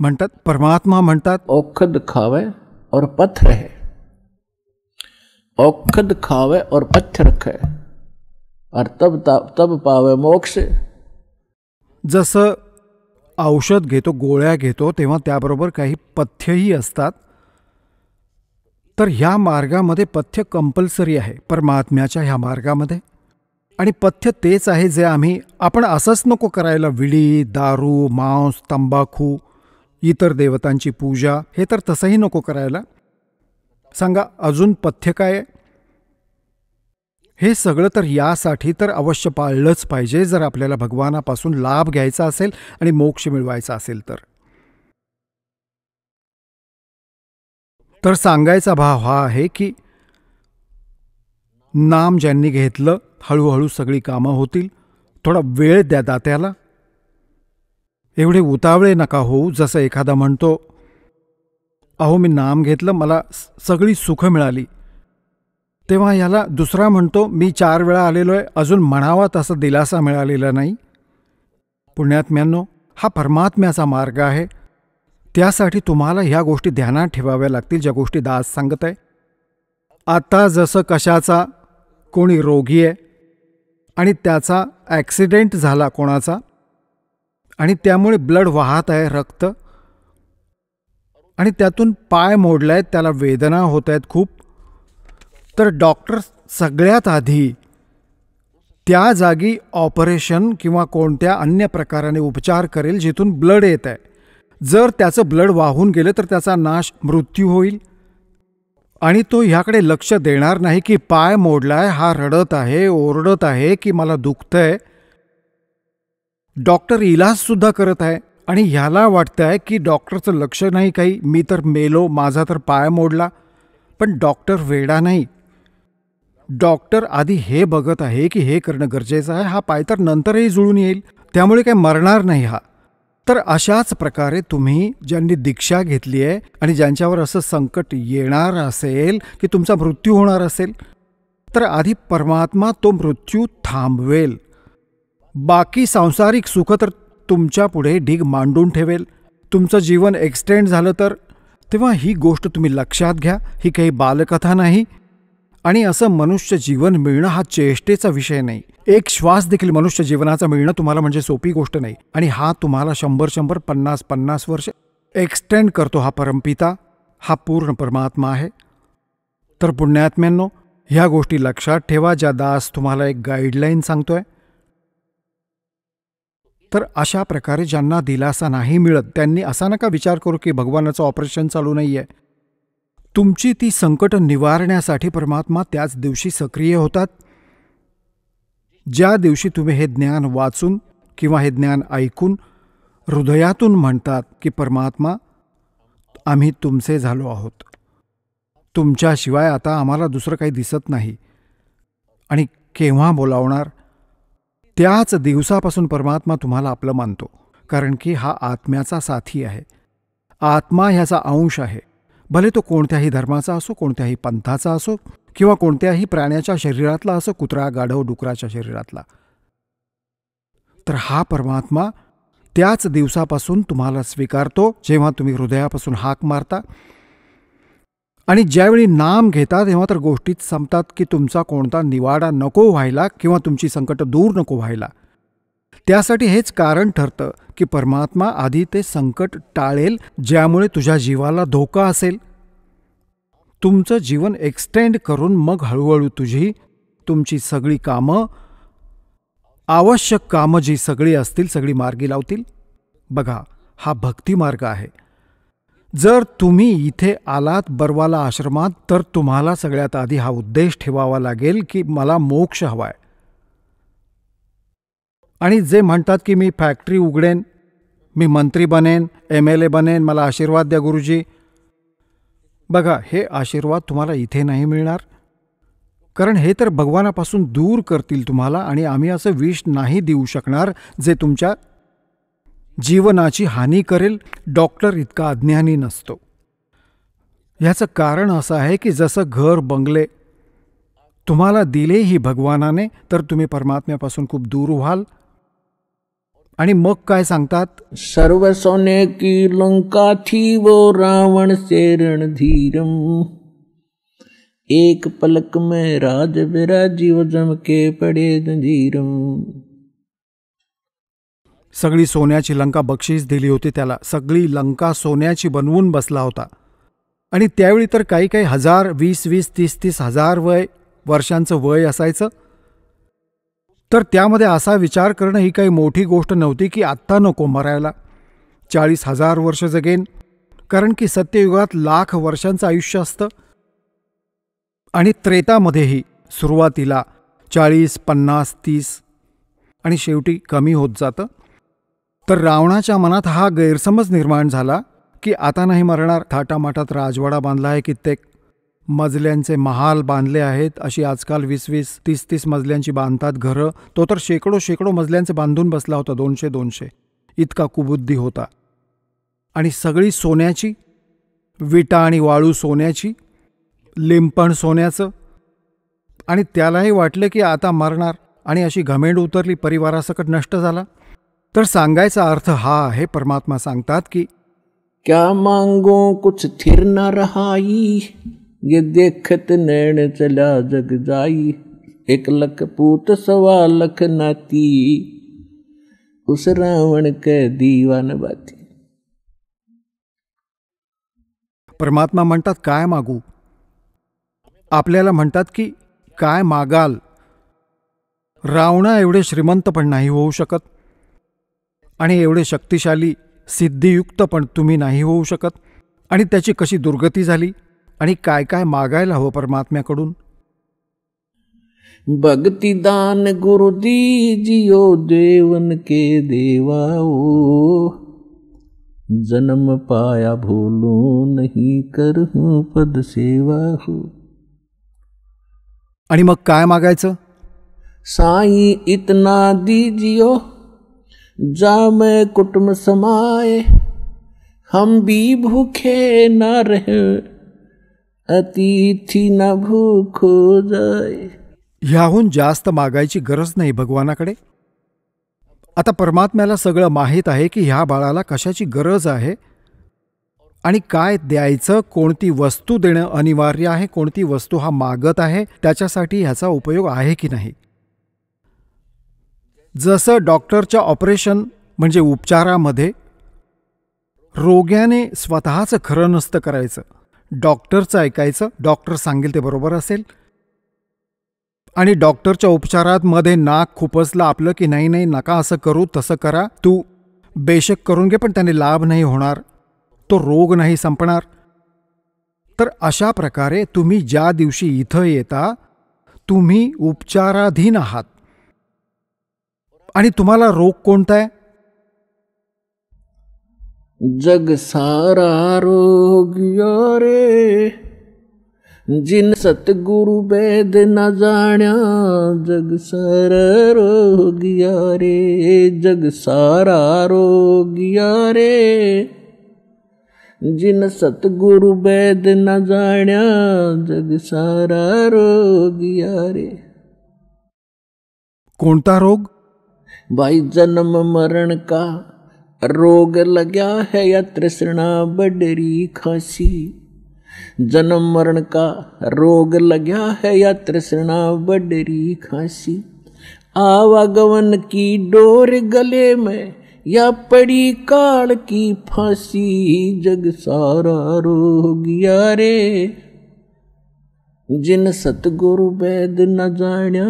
म्हणतात, परमात्मा म्हणतात, औखद खावे और पत्थर है, औखद खावे और पत्थर रखे और तब पावे मोक्ष. जसं औषध घेतो, गोळ्या घेतो, तेव्हा त्याबरोबर काही पथ्यही असतात. तर ह्या मार्गामध्ये पथ्य कंपल्सरी आहे परमात्म्याच्या ह्या मार्गामध्ये. आणि पथ्य तेच आहे जे आपण असंच नको करायला. विडी, दारू, मांस, तंबाखू, इतर देवतांची पूजा, हे तर तसंही नको करायला. सांगा अजून पथ्य काय? हे सगळं तर यासाठी तर अवश्य पाळलंच पाहिजे, जर आपल्याला भगवानापासून लाभ घ्यायचा असेल आणि मोक्ष मिळवायचा असेल तर. तर सांगायचा भाव हा आहे की नाम ज्यांनी घेतलं, हळूहळू सगळी कामं होतील. थोडा वेळ द्या दात्याला. एवढे उतावळे नका होऊ. जसं एखादा म्हणतो, अहो मी नाम घेतलं, मला सगळी सुखं मिळाली. तेव्हा ह्याला दुसरा म्हणतो, मी 4 वेळा आलेलो आहे, अजून म्हणावा तसा दिलासा मिळालेला नाही. पुण्यात्म्यांनो, हा परमात्म्याचा मार्ग आहे. त्यासाठी तुम्हाला ह्या गोष्टी ध्यानात ठेवाव्या लागतील, ज्या गोष्टी दास सांगत आहे. आता जसं कशाचा कोणी रोगी आहे आणि त्याचा ॲक्सिडेंट झाला कोणाचा आणि त्यामुळे ब्लड वाहत आहे, रक्त, आणि त्यातून पाय मोडला आहेत, त्याला वेदना होत आहेत खूप, तर डॉक्टर सगळ्यात आधी त्या जागी ऑपरेशन किंवा कोणत्या अन्य प्रकाराने उपचार करेल जिथून ब्लड येत आहे. जर त्याचं ब्लड वाहून गेलं तर त्याचा नाश, मृत्यू होईल. आणि तो ह्याकडे लक्ष देणार नाही की पाय मोडलाय, हा रडत आहे, ओरडत आहे की मला दुखतंय. डॉक्टर इलाजसुद्धा करत आहे आणि ह्याला वाटतं आहे की डॉक्टरचं लक्ष नाही काही, मी तर मेलो, माझा तर पाय मोडला. पण डॉक्टर वेडा नाही. डॉक्टर आधी हे बघत आहे की हे करणं गरजेचं आहे, हा पाय तर नंतरही जुळून येईल, त्यामुळे काही मरणार नाही हा. तर अशाच प्रकारे तुम्ही ज्यांनी दीक्षा घेतली आहे आणि ज्यांच्यावर असं संकट येणार असेल की तुमचा मृत्यू होणार असेल, तर आधी परमात्मा तो मृत्यू थांबवेल. बाकी सांसारिक सुख तर तुमच्या पुढे ढीग मांडून ठेवेल. तुमचं जीवन एक्सटेंड झालं तर तेव्हा ही गोष्ट तुम्ही लक्षात घ्या. ही काही बालकथा नाही आणि असं मनुष्य जीवन मिळणं हा चेष्टेचा विषय नाही. एक श्वास देखील मनुष्य जीवनाचा मिळणं तुम्हाला म्हणजे सोपी गोष्ट नाही. आणि हा तुम्हाला 100-100, 50-50 वर्ष एक्सटेंड करतो हा परमपिता, हा पूर्ण परमात्मा आहे. तर पुण्यात्म्यांनो, ह्या गोष्टी लक्षात ठेवा, ज्या दास तुम्हाला एक गाईडलाईन सांगतोय. तर अशा प्रकारे ज्यांना दिलासा नाही मिळत त्यांनी असा नका विचार करू की भगवानाचं ऑपरेशन चालू नाही आहे. तुमची ती संकट निवारण्यासाठी परमात्मा त्याच दिवशी सक्रिय होतात ज्या दिवशी तुम्ही हे ज्ञान वाचून किंवा हे ज्ञान ऐकून हृदयातून म्हणतात की परमात्मा, आम्ही तुमचे झालो आहोत, तुमच्याशिवाय आता आम्हाला दुसरं काही दिसत नाही. आणि केव्हा बोलावणार? त्याच दिवसापासून परमात्मा तुम्हाला आपलं मानतो, कारण की हा आत्म्याचा साथी आहे. आत्मा ह्याचा अंश आहे. भले तो कोणत्याही धर्माचा असो, कोणत्याही पंथाचा असो किंवा कोणत्याही प्राण्याच्या शरीरातला असो, कुत्रा, गाढव, डुकराच्या शरीरातला. तर हा परमात्मा त्याच दिवसापासून तुम्हाला स्वीकारतो जेव्हा तुम्ही हृदयापासून हाक मारता. आणि ज्यावेळी नाम घेता तेव्हा तर गोष्टीत संपतात की तुमचा कोणता निवाडा नको व्हायला किंवा तुमची संकट दूर नको व्हायला. त्यासाठी हेच कारण ठरतं की परमात्मा आधी ते संकट टाळेल ज्यामुळे तुझ्या जीवाला धोका असेल. तुमचं जीवन एक्सटेंड करून मग हळूहळू तुमची सगळी कामं, आवश्यक कामं जी सगळी असतील सगळी मार्गी लावतील. बघा, हा भक्ती मार्ग आहे. जर तुम्ही इथे आलात बरवाला आश्रमात तर तुम्हाला सगळ्यात आधी हा उद्देश ठेवावा लागेल की मला मोक्ष हवाय. आणि जे म्हणतात की मी फॅक्टरी उघडेन, मी मंत्री बनेन, MLA बनेन, मला आशीर्वाद द्या गुरुजी. बघा, हे आशीर्वाद तुम्हाला इथे नाही मिळणार, कारण हे तर भगवानापासून दूर करतील तुम्हाला. आणि आम्ही असं विष नाही देऊ शकणार जे तुमच्या जीवनाची हानी करेल. डॉक्टर इतका अज्ञानी नसतो. ह्याचं कारण असं आहे की जसं घर बंगले तुम्हाला दिलेही भगवानाने तर तुम्ही परमात्म्यापासून खूप दूर व्हाल. आणि मग काय सांगतात? सर्व सोने की लंका थी वो रावण से रणधीरम, एक पलक में राज विराजी वो जम के पड़े जंजीरम. सगळी सोन्याची लंका बक्षीस दिली होती त्याला. सगळी लंका सोन्याची बनवून बसला होता. आणि त्यावेळी तर काही 1000, 20-20, 30-30 हजार वर्षांचं वय असायचं. तर त्यामध्ये असा विचार करणं ही काही मोठी गोष्ट नव्हती की आत्ता नको मरायला, 40,000 वर्ष जगेन. कारण की सत्ययुगात 1,00,000 वर्षांचं आयुष्य असतं. आणि त्रेतामध्येही सुरुवातीला 40, 50, 30 आणि शेवटी कमी होत जातं. तर रावणाच्या मनात हा गैरसमज निर्माण झाला की आता नाही मरणार. थाटामाटात राजवाडा बांधला आहे, कित्येक मजल्यांचे महाल बांधले आहेत. अशी आजकाल 20-20, 30-30 मजल्यांची बांधतात घरं. तो तर शेकडो मजल्यांचे बांधून बसला होता, 200-200. इतका कुबुद्धी होता. आणि सगळी सोन्याची, विटा आणि वाळू सोन्याची, लिंपण सोन्याचं, आणि त्यालाही वाटलं की आता मरणार, आणि अशी घमेंड उतरली, परिवारासकट नष्ट झाला. तर सांगायचा अर्थ हा आहे, परमात्मा सांगतात की क्या मांगो कुछ थिर न रहाई, ये देखत नैन चला जग जाई. 1 लख पूत 1.25 लख नाती, उस रावण के दीवान बाती. परमात्मा म्हणतात काय मागू. आपल्याला म्हणतात की काय मागाल. रावणा एवढे श्रीमंत पण नाही होऊ शकत, आणि एवढे शक्तिशाली सिद्धियुक्त पण तुम्ही नाही होऊ शकत. आणि त्याची कशी दुर्गती झाली, आणि काय काय मागायला हवं परमात्म्याकडून. भक्ति दान गुरु दीजियो, देवन के देवाओ. जन्म पाया भूलू नहीं, करहूं पद सेवा हो. आणि मग काय मागायचं. साई इतना दीजियो, जा मैं कुटुंब समाए. हम भी भूखे न रहे, अतिथि न भूखो जाए. ह्याहून जास्त मागायची गरज नाही भगवानाकडे. आता परमात्म्याला सगळं माहीत आहे की ह्या बाळाला कशाची गरज आहे, आणि काय द्यायचं, कोणती वस्तू देणं अनिवार्य आहे, कोणती वस्तू हा मागत आहे, त्याच्यासाठी ह्याचा उपयोग आहे की नाही. जसं डॉक्टरच्या ऑपरेशन म्हणजे उपचारामध्ये रोग्याने स्वतःचं खरं नसतं करायचं, डॉक्टरचं ऐकायचं, डॉक्टर सांगेल ते बरोबर असेल. आणि डॉक्टरच्या उपचारात मध्ये नाक खुपसलं आपलं की नाही नाही नका असं करू, तसं करा, तू बेशक करून घे, पण त्याने लाभ नाही होणार, तो रोग नाही संपणार. तर अशा प्रकारे तुम्ही ज्या दिवशी इथं येता, तुम्ही उपचाराधीन आहात, आणि तुम्हाला रोग कोणता आहे. जग सारा रोग रे, जिन सतगुरु वेद न जाण्या. जग सारा रोग रे, जग सारा रोग रे, जिन सतगुरु वेद न जाण्या. जग सारा रोग रे. कोणता रोग. भाई जन्म मरण का रोग लग्या है, या तृष्णा बडरी खांसी. जन्म मरण का रोग लग्या है, या तृष्णा बडरी खांसी. आवागमन की डोर गले में, या पड़ी काल की फांसी. जग सारा रोग रे, जिन सतगुरु वेद न जाण्या.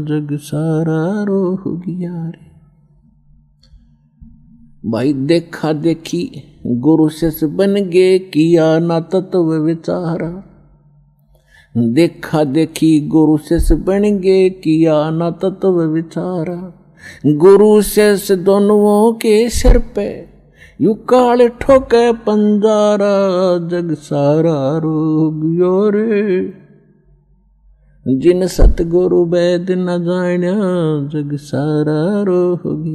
जग सारा रोग रे. भाई देखा देखी गुरु शिष्य बन गे, किया ना तत्व विचारा. देखा देखी गुरु शिष्य बन गे, किया ना तत्व विचारा. गुरु शिष्य दोनों के सिर पे, यू काल ठोके पंजारा. जग सारा रोग रे, जिन सतगुरु वेद न जाण्या. जग सारा रोग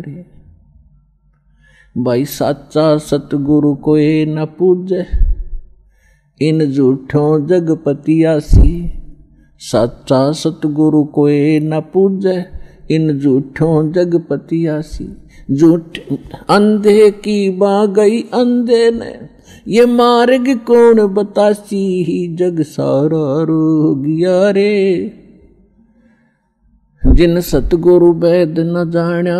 रे. भाई साचा सतगुरु कोई न पूजे, इन झूठों जगपतियासी. साचा सतगुरु कोई न पूजे, इन झूठों जगपतियासी. झूठ अंधे की बाँ गई अंधे ने, ये मार्ग कौन बतासी. जग सारा रोग रे, जिन सतगुरु वेद न जाण्या.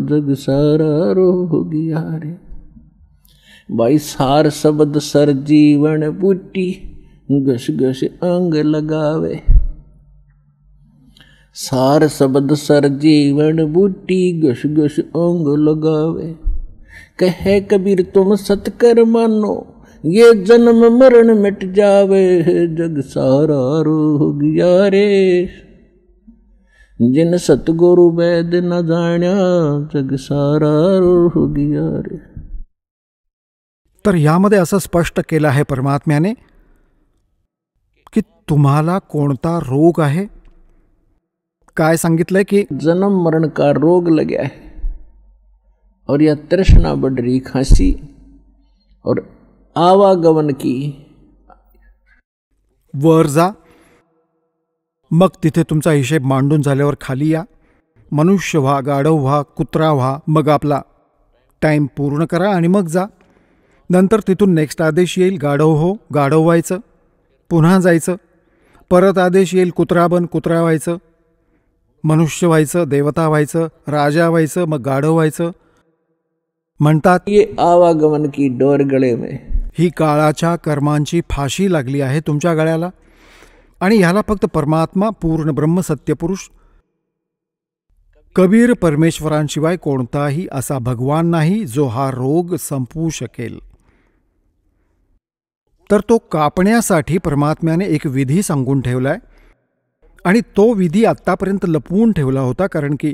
जग सारा रोग रे. भाई सार शब्द सर जीवन बूटी, घस घस अंग लगावे. सार शब्द सर जीवन बूटी, घस घस अंग लगावे. कहे कबीर तुम सतकर मानो, ये जन्म मरण मिट जावे. जग सारा रोग रे, जिन सतगुरु वेद न जाण्या. जग सारा रोग रे. तर यामध्ये असं स्पष्ट केलं आहे परमात्म्याने की तुम्हाला कोणता रोग आहे. काय सांगितलंय की जन्म मरण का रोग लगा है, और यह तृष्णा बढ़ रही खांसी, और आवागमन की। वर जा, मग तिथे तुमचा हिशेब मांडून झाल्यावर खाली या, मनुष्य व्हा, गाढव व्हा, कुत्रा व्हा, मग आपला टाईम पूर्ण करा आणि मग जा. नंतर तिथून नेक्स्ट आदेश येईल, गाढव हो, गाढव व्हायचं, पुन्हा जायचं. परत आदेश येईल, कुत्रा बन, कुत्रा व्हायचं, मनुष्य व्हायचं, देवता व्हायचं, राजा व्हायचं, मग गाढव व्हायचं. म्हणतात ये आवागमन की डोर गळे में. ही काळाच्या कर्मांची फाशी लागली आहे तुमच्या गळ्याला, आणि ह्याला फक्त परमात्मा, पूर्ण ब्रह्म, सत्यपुरुष कबीर परमेश्वरांशिवाय कोणताही असा भगवान नाही जो हा रोग संपवू शकेल. तर तो कापण्यासाठी परमात्म्याने एक विधी सांगून ठेवलाय, आणि तो विधी आत्तापर्यंत लपवून ठेवला होता, कारण की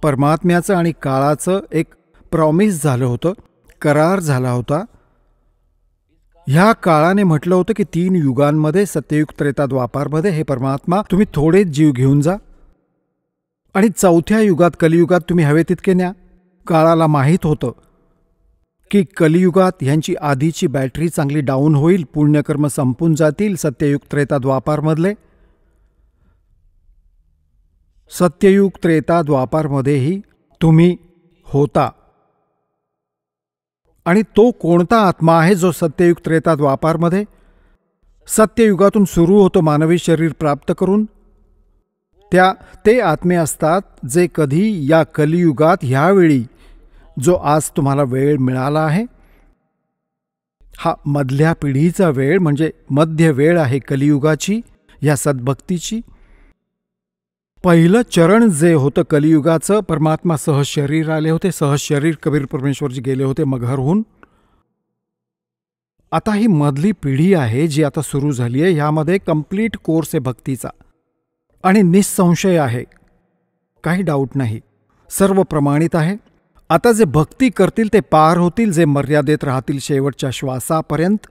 परमात्म्याचं आणि काळाचं एक प्रॉमिस झालं होतं, करार झाला होता. ह्या काळाने म्हटलं होतं की 3 युगांमध्ये, सत्ययुग, त्रेता, द्वापारमध्ये हे परमात्मा तुम्ही थोडेच जीव घेऊन जा, आणि 4थ्या युगात, कलियुगात तुम्ही हवे तितके न्या. काळाला माहीत होतं की कलियुगात ह्यांची आधीची बॅटरी चांगली डाऊन होईल, पुण्यकर्म संपून जातील. सत्ययुग, त्रेता, द्वापारमधले, सत्ययुग, त्रेता, द्वापारमध्येही तुम्ही होता. आणि तो कोणता आत्मा आहे जो सत्ययुग, त्रेता, द्वापारमध्ये सत्ययुगातून सुरू होतो मानवी शरीर प्राप्त करून? ते आत्मे असतात जे कधी या कलियुगात, ह्यावेळी जो आज तुम्हाला वेळ मिळाला आहे, हा मधल्या पिढीचा वेळ, म्हणजे मध्य वेळ आहे कलियुगाची, या सद्भक्तीची. पहिलं चरण जे होतं कलियुगाचं, परमात्मा सहज शरीर आले होते, सहज शरीर कबीर परमेश्वरजी गेले होते मगहरहून. आता ही मधली पिढी आहे जी आता सुरू झाली आहे, ह्यामध्ये कंप्लीट कोर्स आहे भक्तीचा, आणि निसंशय आहे, काही डाऊट नाही, सर्व प्रमाणित आहे. आता जे भक्ती करतील ते पार होतील, जे मर्यादेत राहतील शेवटच्या श्वासापर्यंत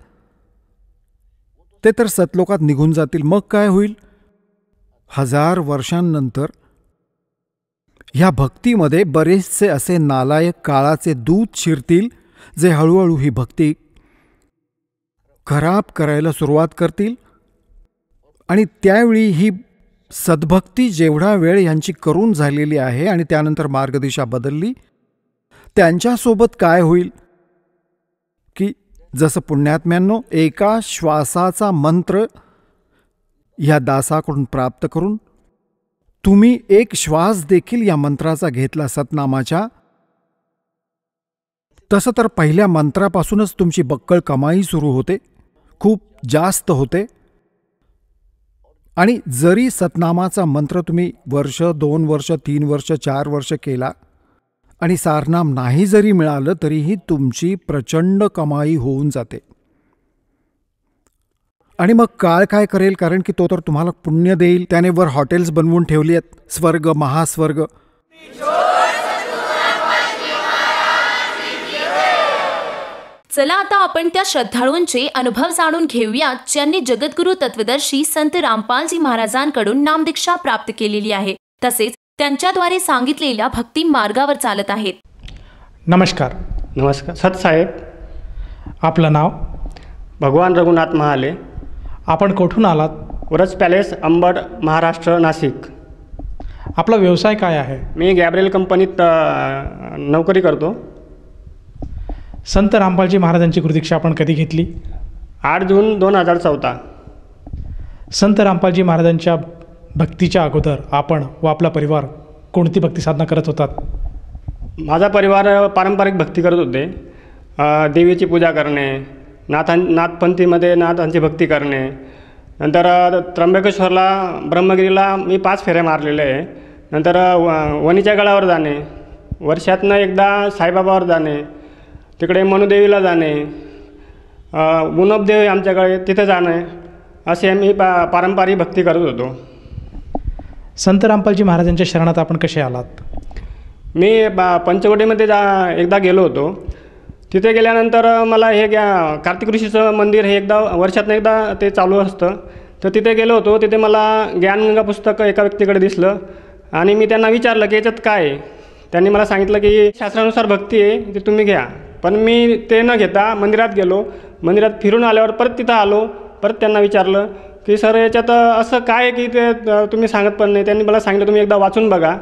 ते तर सतलोकात निघून जातील. मग काय होईल? 1000 वर्षांनंतर ह्या भक्तीमध्ये बरेचसे असे नालायक काळाचे दूत शिरतील, जे हळूहळू ही भक्ती खराब करायला सुरुवात करतील, आणि त्यावेळी ही सद्भक्ती जेवढा वेळ यांची करून झालेली आहे आणि त्यानंतर मार्गदिशा बदलली, त्यांच्यासोबत काय होईल की जसं पुण्यात्म्यांनो, एका श्वासाचा मंत्र ह्या दासाकडून प्राप्त करून तुम्ही एक श्वास देखील या मंत्राचा घेतला, सतनामाच्या, तसं तर पहिल्या मंत्रापासूनच तुमची बक्कळ कमाई सुरू होते, खूप जास्त होते. आणि जरी सतनामाचा मंत्र तुम्ही वर्ष, 2 वर्ष, 3 वर्ष, 4 वर्ष केला आणि सारनाम नाही जरी मिळालं, तरीही तुमची प्रचंड कमाई होऊन जाते. आणि मग काळ काय करेल? कारण की तो तर तुम्हाला पुण्य देईल, त्याने वर हॉटेल्स बनवून ठेवली आहेत, स्वर्ग, महास्वर्ग. चला आता आपण त्या श्रद्धाळूंचे अनुभव जाणून घेऊयात, ज्यांनी जगद्गुरु तत्वदर्शी संत रामपालजी महाराजांकडून नामदीक्षा प्राप्त केलेली आहे, तसेच त्यांच्याद्वारे सांगितलेल्या भक्ती मार्गावर चालत आहेत. नमस्कार. नमस्कार. सतसाहेब. आपलं नाव? भगवान रघुनाथ महाले. आपण कुठून आलात? व्रज पॅलेस, अंबड, महाराष्ट्र, नाशिक. आपला व्यवसाय काय आहे? मी गॅब्रियल कंपनीत नोकरी करतो. संत रामपालजी महाराजांची गुरुदीक्षा आपण कधी घेतली? 8 जून 2014. संत रामपालजी महाराजांच्या भक्तीच्या अगोदर आपण व आपला परिवार कोणती भक्ती साधना करत होतात? माझा परिवार पारंपरिक भक्ती करत होते. देवीची पूजा करणे, नाथपंथीमध्ये नाथांची भक्ती करणे. नंतर त्र्यंबकेश्वरला, ब्रह्मगिरीला मी 5 फेऱ्या मारलेले आहे. नंतर वणीच्या गडावर जाणे, वर्षातनं एकदा साईबाबावर जाणे, तिकडे मनुदेवीला जाणे, गुणपदेव आमच्याकडे, तिथे जाणे, असे मी पारंपरिक भक्ती करत होतो. संत रामपालजी महाराजांच्या शरणात आपण कसे आलात? मी पंचवटीमध्ये एकदा गेलो होतो. तिथे गेल्यानंतर मला हे कार्तिक ऋषीचं मंदिर हे वर्षातनं एकदा ते चालू असतं, तर तिथे गेलो होतो. तिथे मला ज्ञानगंगा पुस्तक एका व्यक्तीकडे दिसलं आणि मी त्यांना विचारलं की याच्यात काय आहे. त्यांनी मला सांगितलं की शास्त्रानुसार भक्ती आहे, ती तुम्ही घ्या. पण मी ते न घेता मंदिरात गेलो. मंदिरात फिरून आल्यावर परत तिथं आलो. परत त्यांना विचारलं की सर याच्यात असं काय की ते तुम्ही सांगत पण नाही. त्यांनी मला सांगितलं तुम्ही एकदा वाचून बघा.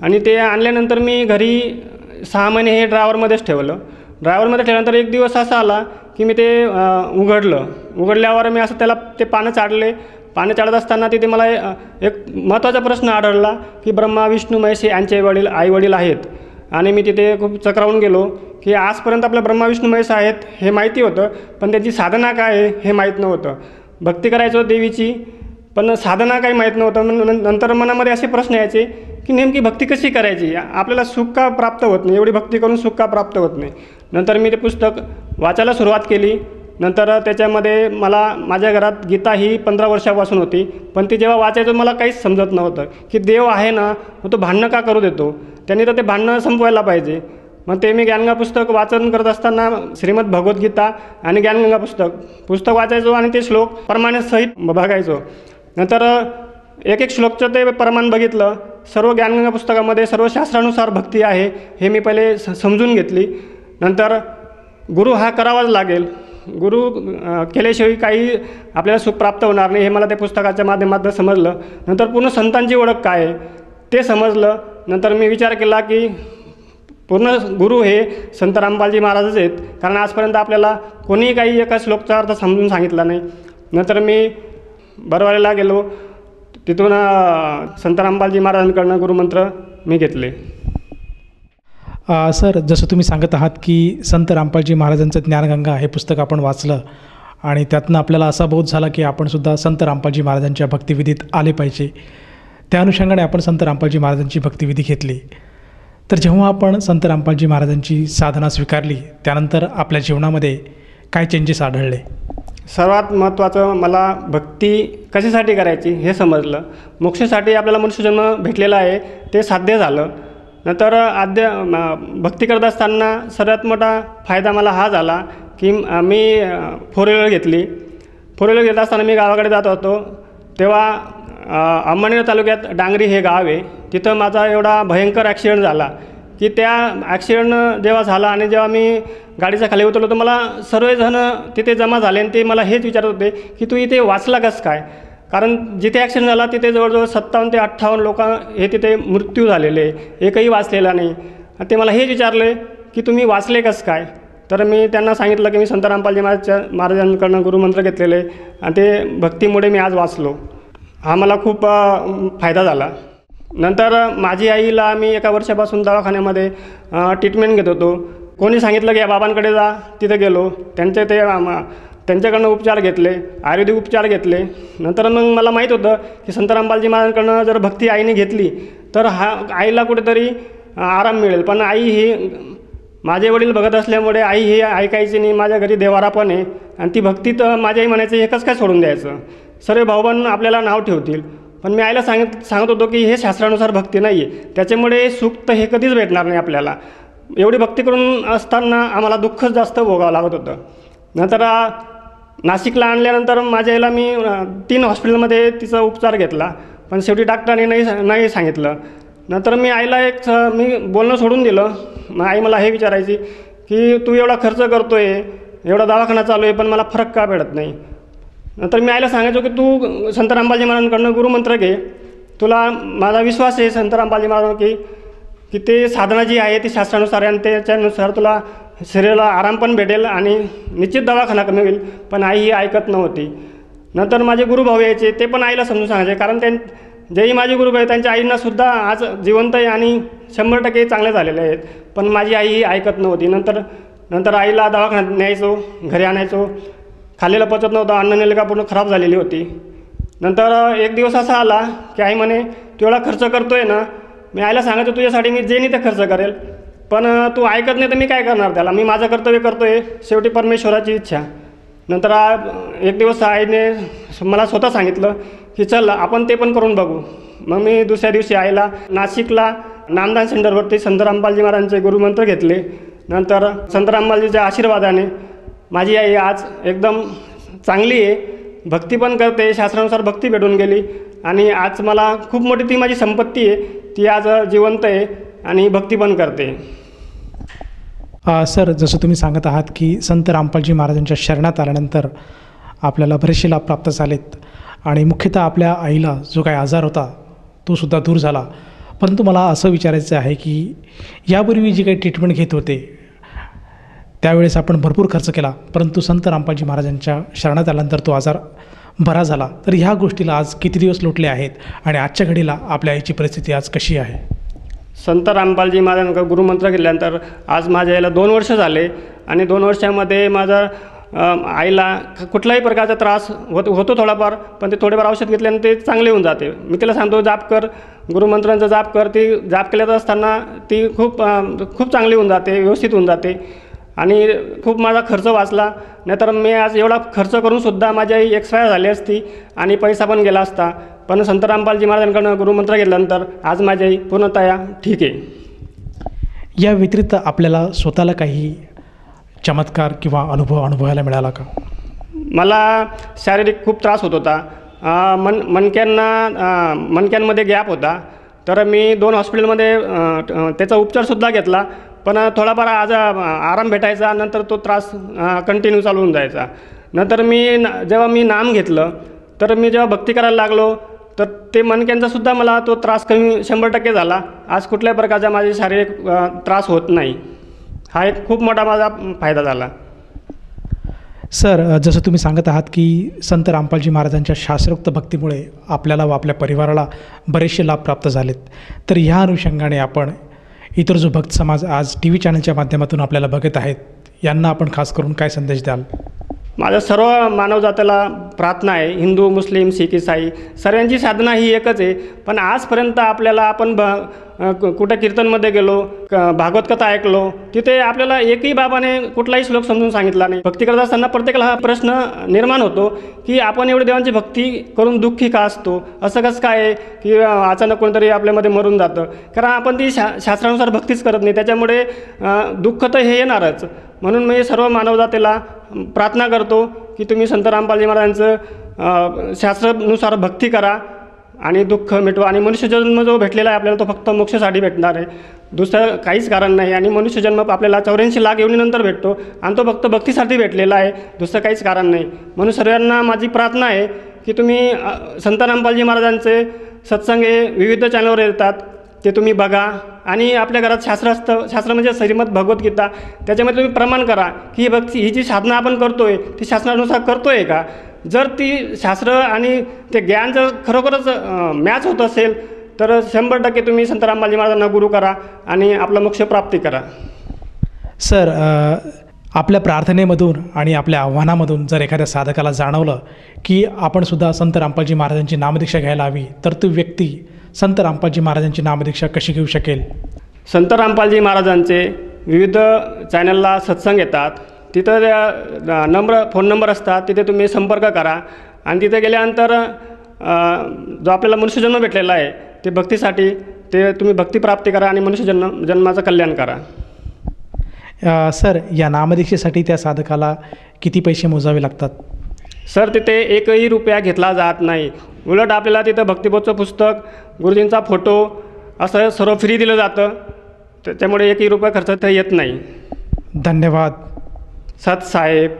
आणि ते आणल्यानंतर मी घरी 6 महिने हे ड्रायव्हरमध्येच ठेवलं. ड्रायव्हरमध्ये ठेवल्यानंतर एक दिवस असा आला की मी ते उघडल्यावर मी असं त्याला ते पानं चाळले. पानं चाळत असताना तिथे मला एक महत्त्वाचा प्रश्न आढळला की ब्रह्मा विष्णू महेश यांचे आई वडील आहेत. आणि मी तिथे खूप चक्रावून गेलो की आजपर्यंत आपलं ब्रह्मा विष्णू महेश आहेत हे माहिती होतं, पण त्याची साधना काय आहे हे माहीत नव्हतं. भक्ती करायचो देवीची, पण साधना काही माहीत नव्हतं. नंतर मनामध्ये असे प्रश्न यायचे की नेमकी भक्ती कशी करायची, आपल्याला सुख का प्राप्त होत नाही, एवढी भक्ती करून सुख का प्राप्त होत नाही. नंतर मी ते पुस्तक वाचायला सुरुवात केली. नंतर त्याच्यामध्ये मला माझ्या घरात गीता ही 15 वर्षापासून होती, पण ती जेव्हा वाचायचं मला काहीच समजत नव्हतं की देव आहे ना, मग तो भांडणं का करू देतो, त्यांनी तर ते भांडणं संपवायला पाहिजे. मग ते मी ज्ञानगंगा पुस्तक वाचन करत असताना श्रीमद भगवद्गीता आणि ज्ञानगंगा पुस्तक वाचायचो आणि ते श्लोक प्रमाणे सहित बघायचो. नंतर एक श्लोकचं ते प्रमाण बघितलं. सर्व ज्ञानगंगा पुस्तकामध्ये सर्व शास्त्रानुसार भक्ती आहे हे मी पहिले समजून घेतली. नंतर गुरु हा करावाच लागेल, गुरु केल्याशिवाय काही आपल्याला सुख प्राप्त होणार नाही हे मला त्या पुस्तकाच्या माध्यमातून समजलं. नंतर पूर्ण संतांची ओळख काय आहे ते समजलं. नंतर मी विचार केला की पूर्ण गुरु हे संत रामपालजी महाराजच आहेत, कारण आजपर्यंत आपल्याला कोणीही काही एका श्लोकचा अर्थ समजून सांगितला नाही. नंतर मी बरवालीला गेलो. तिथून संत रामपालजी महाराजांकडनं गुरुमंत्र मी घेतले. सर, जसं तुम्ही सांगत आहात की संत रामपालजी महाराजांचं ज्ञानगंगा हे पुस्तक आपण वाचलं आणि त्यातनं आपल्याला असा बोध झाला की आपणसुद्धा संत रामपालजी महाराजांच्या भक्तिविधीत आले पाहिजे. त्या अनुषंगाने आपण संत रामपालजी महाराजांची भक्तिविधी घेतली. तर जेव्हा आपण संत रामपालजी महाराजांची साधना स्वीकारली त्यानंतर आपल्या जीवनामध्ये काय चेंजेस आढळले? सर्वात महत्त्वाचं मला भक्ती कशासाठी करायची हे समजलं. मोक्षासाठी आपल्याला मनुष्यजन्म भेटलेला आहे ते साध्य झालं. नंतर भक्ती करत असताना सर्वात मोठा फायदा मला हा झाला की मी 4 व्हीलर घेतली. 4 व्हीलर घेत असताना मी गावाकडे जात होतो. तेव्हा अंमळनेर तालुक्यात डांगरी हे गाव आहे. तिथं माझा एवढा भयंकर ॲक्सिडेंट झाला की त्या ॲक्सिडेंट जेव्हा झाला आणि जेव्हा मी गाडीच्या खाली उतरलो तर मला सर्वजण तिथे जमा झाले आणि ते मला हेच विचारत होते की तू इथे वाचला कसं काय, कारण जिथे ॲक्सिडेंट झाला तिथे जवळजवळ 57 ते 58 लोक हे तिथे मृत्यू झालेले, एकही वाचलेला नाही. ते मला हेच विचारले की तुम्ही वाचले कसं काय. तर मी त्यांना सांगितलं की मी संत रामपालजी महाराजांकडनं गुरुमंत्र घेतलेले आणि ते भक्तीमुळे मी आज वाचलो. हा मला खूप फायदा झाला. नंतर माझी आईला मी 1 वर्षापासून दवाखान्यामध्ये ट्रीटमेंट घेत होतो. कोणी सांगितलं की या बाबांकडे जा, तिथे गेलो. त्यांच्याकडनं उपचार घेतले, आयुर्वेदिक उपचार घेतले. नंतर मग मला माहीत होतं की संत रामपालजी महाराजांकडनं जर भक्ती आईने घेतली तर आईला कुठेतरी आराम मिळेल. पण आई ही माझे वडील बघत असल्यामुळे आई ही ऐकायची नाही. माझ्या घरी देवारा पण आहे आणि ती भक्ती तर माझी आई म्हणायचं एकच काय सोडून द्यायचं, सर्व भाऊबंद आपल्याला नाव ठेवतील. पण मी आईला सांगत होतो की हे शास्त्रानुसार भक्ती नाही आहे, त्याच्यामुळे सुख तर हे कधीच भेटणार नाही आपल्याला. एवढी भक्ती करून असताना आम्हाला दुःखच जास्त भोगावं लागत होतं. नंतर नाशिकला आणल्यानंतर माझ्या आईला मी 3 हॉस्पिटलमध्ये तिचा उपचार घेतला, पण शेवटी डॉक्टरांनी नाही सांगितलं. नंतर मी आईला मी बोलणं सोडून दिलं. मग आई मला हे विचारायची की तू एवढा खर्च करतो आहे, एवढा दवाखाना चालू आहे, पण मला फरक का पडत नाही. नंतर मी आईला सांगायचो की तू संत रामपालजी महाराजांकडनं गुरुमंत्र घे, तुला माझा विश्वास आहे संत रामपालजी महाराज की ते साधना जी आहे ती शास्त्रानुसार आहे आणि त्याच्यानुसार तुला शरीराला आराम पण भेटेल आणि निश्चित दवाखाना कमी होईल. पण आई ही ऐकत नव्हती. नंतर माझे गुरुभाऊ यायचे, ते पण आईला समजून सांगायचे, कारण जेही माझे गुरुभाऊ आहेत त्यांच्या आईंनासुद्धा आज जिवंत आहे आणि 100% चांगले झालेले आहेत. पण माझी आई ही ऐकत नव्हती. नंतर आईला दवाखान्यात न्यायचो, घरी आणायचो. खाल्लेलं पचत नव्हतं, अन्ननलिका पूर्ण खराब झालेली होती. नंतर एक दिवस असा आला की आई म्हणे तू एवढा खर्च करतो आहे ना. मी आईला सांगायचो तुझ्यासाठी मी जे नाही ते खर्च करेल, पण तू ऐकत नाही तर मी काय करणार त्याला, मी माझं कर्तव्य करतो आहे, शेवटी परमेश्वराची इच्छा. नंतर एक दिवस आईने मला स्वतः सांगितलं की चल आपण ते पण करून बघू. मग मी दुसऱ्या दिवशी आईला नाशिकला नामदान सेंटरवरती संत रामपालजी महाराजांचे गुरुमंत्र घेतले. नंतर संत रामपालजीच्या आशीर्वादाने माझी आई आज एकदम चांगली आहे, भक्ती पण करते, शास्त्रानुसार भक्ती भेटून गेली आणि आज मला खूप मोठी ती माझी संपत्ती आहे, ती आज जिवंत आहे आणि भक्ती पण करते. सर, जसं तुम्ही सांगत आहात की संत रामपालजी महाराजांच्या शरणात आल्यानंतर आपल्याला बरेचसे लाभ प्राप्त झालेत आणि मुख्यतः आपल्या आईला जो काही आजार होता तो सुद्धा दूर झाला. परंतु मला असं विचारायचं आहे की यापूर्वी जी काही ट्रीटमेंट घेत होते त्यावेळेस आपण भरपूर खर्च केला, परंतु संत रामपालजी महाराजांच्या शरणात आल्यानंतर तो आजार बरा झाला. तर ह्या गोष्टीला आज किती दिवस लोटले आहेत आणि आजच्या घडीला आपल्या आईची परिस्थिती आज कशी आहे? संत रामपालजी महाराजांना गुरुमंत्र केल्यानंतर आज माझ्या आईला 2 वर्ष झाले आणि 2 वर्षामध्ये माझा आईला कुठलाही प्रकारचा त्रास होतो थोडाफार, पण ते थोडेफार औषध घेतल्याने ते चांगले होऊन जाते. मी तिला सांगतो जाप कर, गुरुमंत्रांचा जाप कर. ती जाप केल्यात असताना ती खूप चांगली होऊन जाते, व्यवस्थित होऊन जाते आणि खूप माझा खर्च वाचला. नाहीतर मी आज एवढा खर्च करूनसुद्धा माझी आई एक्सपायर झाली असती आणि पैसा पण गेला असता. पण संत रामपालजी महाराजांकडून गुरुमंत्र घेतल्यानंतर आज माझी आई पूर्णतया ठीक आहे. या व्यतिरिक्त आपल्याला स्वतःला काही चमत्कार किंवा अनुभवायला मिळाला का? मला शारीरिक खूप त्रास होत होता. मणक्यांमध्ये गॅप होता. तर मी 2 हॉस्पिटलमध्ये त्याचा उपचारसुद्धा घेतला, पण थोडाफार आज आराम भेटायचा. नंतर तो त्रास कंटिन्यू चालू होऊन जायचा. नंतर जेव्हा मी नाम घेतलं, तर मी जेव्हा भक्ती करायला लागलो तर ते मणक्यांचासुद्धा मला तो त्रास कमी 100% झाला. आज कुठल्याही प्रकारचा माझे शारीरिक त्रास होत नाही. हा एक खूप मोठा माझा फायदा झाला. सर, जसं तुम्ही सांगत आहात की संत रामपालजी महाराजांच्या शास्त्रोक्त भक्तीमुळे आपल्याला व आपल्या परिवाराला बरेचसे लाभ प्राप्त झालेत. तर ह्या अनुषंगाने आपण इतर जो भक्त समाज आज TV चॅनलच्या माध्यमातून आपल्याला बघत आहेत यांना आपण खास करून काय संदेश द्याल? माझ्या सर्व मानवजातीला प्रार्थना आहे, हिंदू, मुस्लिम, शीख, ईसाई सर्वांची साधना ही एकच आहे. पण आजपर्यंत आपल्याला आपण कुठं कीर्तनमध्ये गेलो, भागवत कथा ऐकलो, तिथे आपल्याला एकही बाबाने कुठलाही श्लोक समजून सांगितला नाही. भक्ती करत असताना प्रत्येकाला हा प्रश्न निर्माण होतो की आपण एवढी देवांची भक्ती करून दुःखी का असतो? असं कसं काय आहे की अचानक कोणतरी आपल्यामध्ये मरून जातं? कारण आपण ती शास्त्रानुसार भक्तीच करत नाही, त्याच्यामुळे दुःख तर हे येणारच. म्हणून मी सर्व मानवजातीला प्रार्थना करतो की तुम्ही संत रामपालजी महाराजांचं शास्त्रानुसार भक्ती करा आणि दुःख मिटवा. आणि मनुष्यजन्म जो भेटलेला आहे आपल्याला तो फक्त मोक्षासाठी भेटणार आहे, दुसरं काहीच कारण नाही. आणि मनुष्यजन्म आपल्याला 84 लाख योनीनंतर भेटतो आणि तो फक्त भक्तीसाठी भेटलेला आहे, दुसरं काहीच कारण नाही. म्हणून सर्वांना माझी प्रार्थना आहे की तुम्ही संत रामपालजी महाराजांचे सत्संग हे विविध चॅनलवर येतात, ते तुम्ही बघा. आणि आपल्या घरात शास्त्र असतं, शास्त्र म्हणजे श्रीमद भगवद्गीता, त्याच्यामध्ये तुम्ही प्रमाण करा की ही भक्ती, ही जी साधना आपण करतोय ती शास्त्रानुसार करतोय का? जर ती शास्त्र आणि ते ज्ञान जर खरोखरच मॅच होत असेल तर 100% तुम्ही संत रामपालजी महाराजांना गुरु करा आणि आपला मोक्ष प्राप्ती करा. सर, आपल्या प्रार्थनेमधून आणि आपल्या आव्हानामधून जर एखाद्या साधकाला जाणवलं की आपण सुद्धा संत रामपालजी महाराजांची नामदीक्षा घ्यायला हवी, तर तो व्यक्ती संत रामपालजी महाराजांची नामदीक्षा कशी घेऊ शकेल? संत रामपालजी महाराजांचे विविध चॅनलला सत्संग येतात, तिथं फोन नंबर असतात, तिथे तुम्ही संपर्क करा. आणि तिथे गेल्यानंतर जो आपल्याला मनुष्यजन्म भेटलेला आहे ते भक्तीसाठी, ते तुम्ही भक्ती प्राप्ती करा आणि जन्माचं कल्याण करा. सर, या नामदीक्षेसाठी त्या साधकाला किती पैसे मोजावे लागतात? सर, तिथे एकही रुपया घेतला जात नाही. उलट आपल्याला तिथं भक्तिबोधचं पुस्तक, गुरुजींचा फोटो असं सर्व फ्री दिलं जातं. त्याच्यामुळे एकही रुपया खर्च तर येत नाही. धन्यवाद. सत साहेब.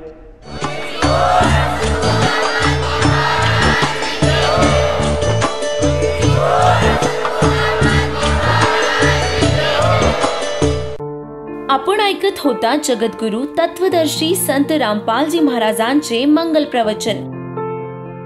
आपण ऐकत होता जगद्गुरु तत्वदर्शी संत रामपालजी महाराजांचे मंगल प्रवचन.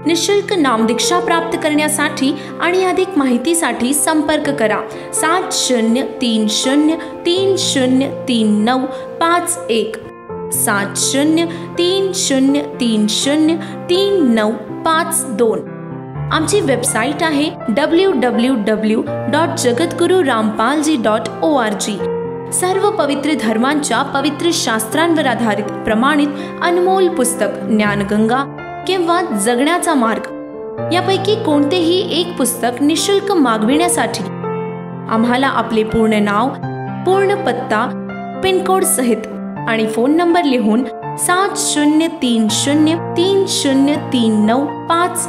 निशुल्क नामदीक्षा प्राप्त करण्यासाठी आणि अधिक माहितीसाठी संपर्क करा 7030303951 7030303952. आमची वेबसाईट आहे www.jagadgururampalji.org. सर्व पवित्र धर्मांच्या पवित्र शास्त्रांवर आधारित प्रमाणित अनमोल पुस्तक ज्ञानगंगा किंवा जगण्याचा मार्ग यापैकी कोणतेही एक पुस्तक निशुल्क मागविण्यासाठी आम्हाला आपले पूर्ण नाव, पूर्ण पत्ता, पिनकोड सहित आणि फोन नंबर लिहून 7030303951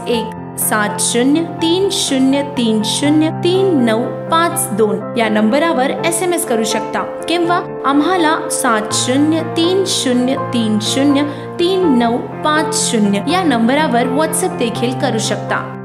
7030303952 या नंबरावर SMS करू शकता किंवा आम्हाला 7030303950 या नंबरावर WhatsApp देखील करू शकता.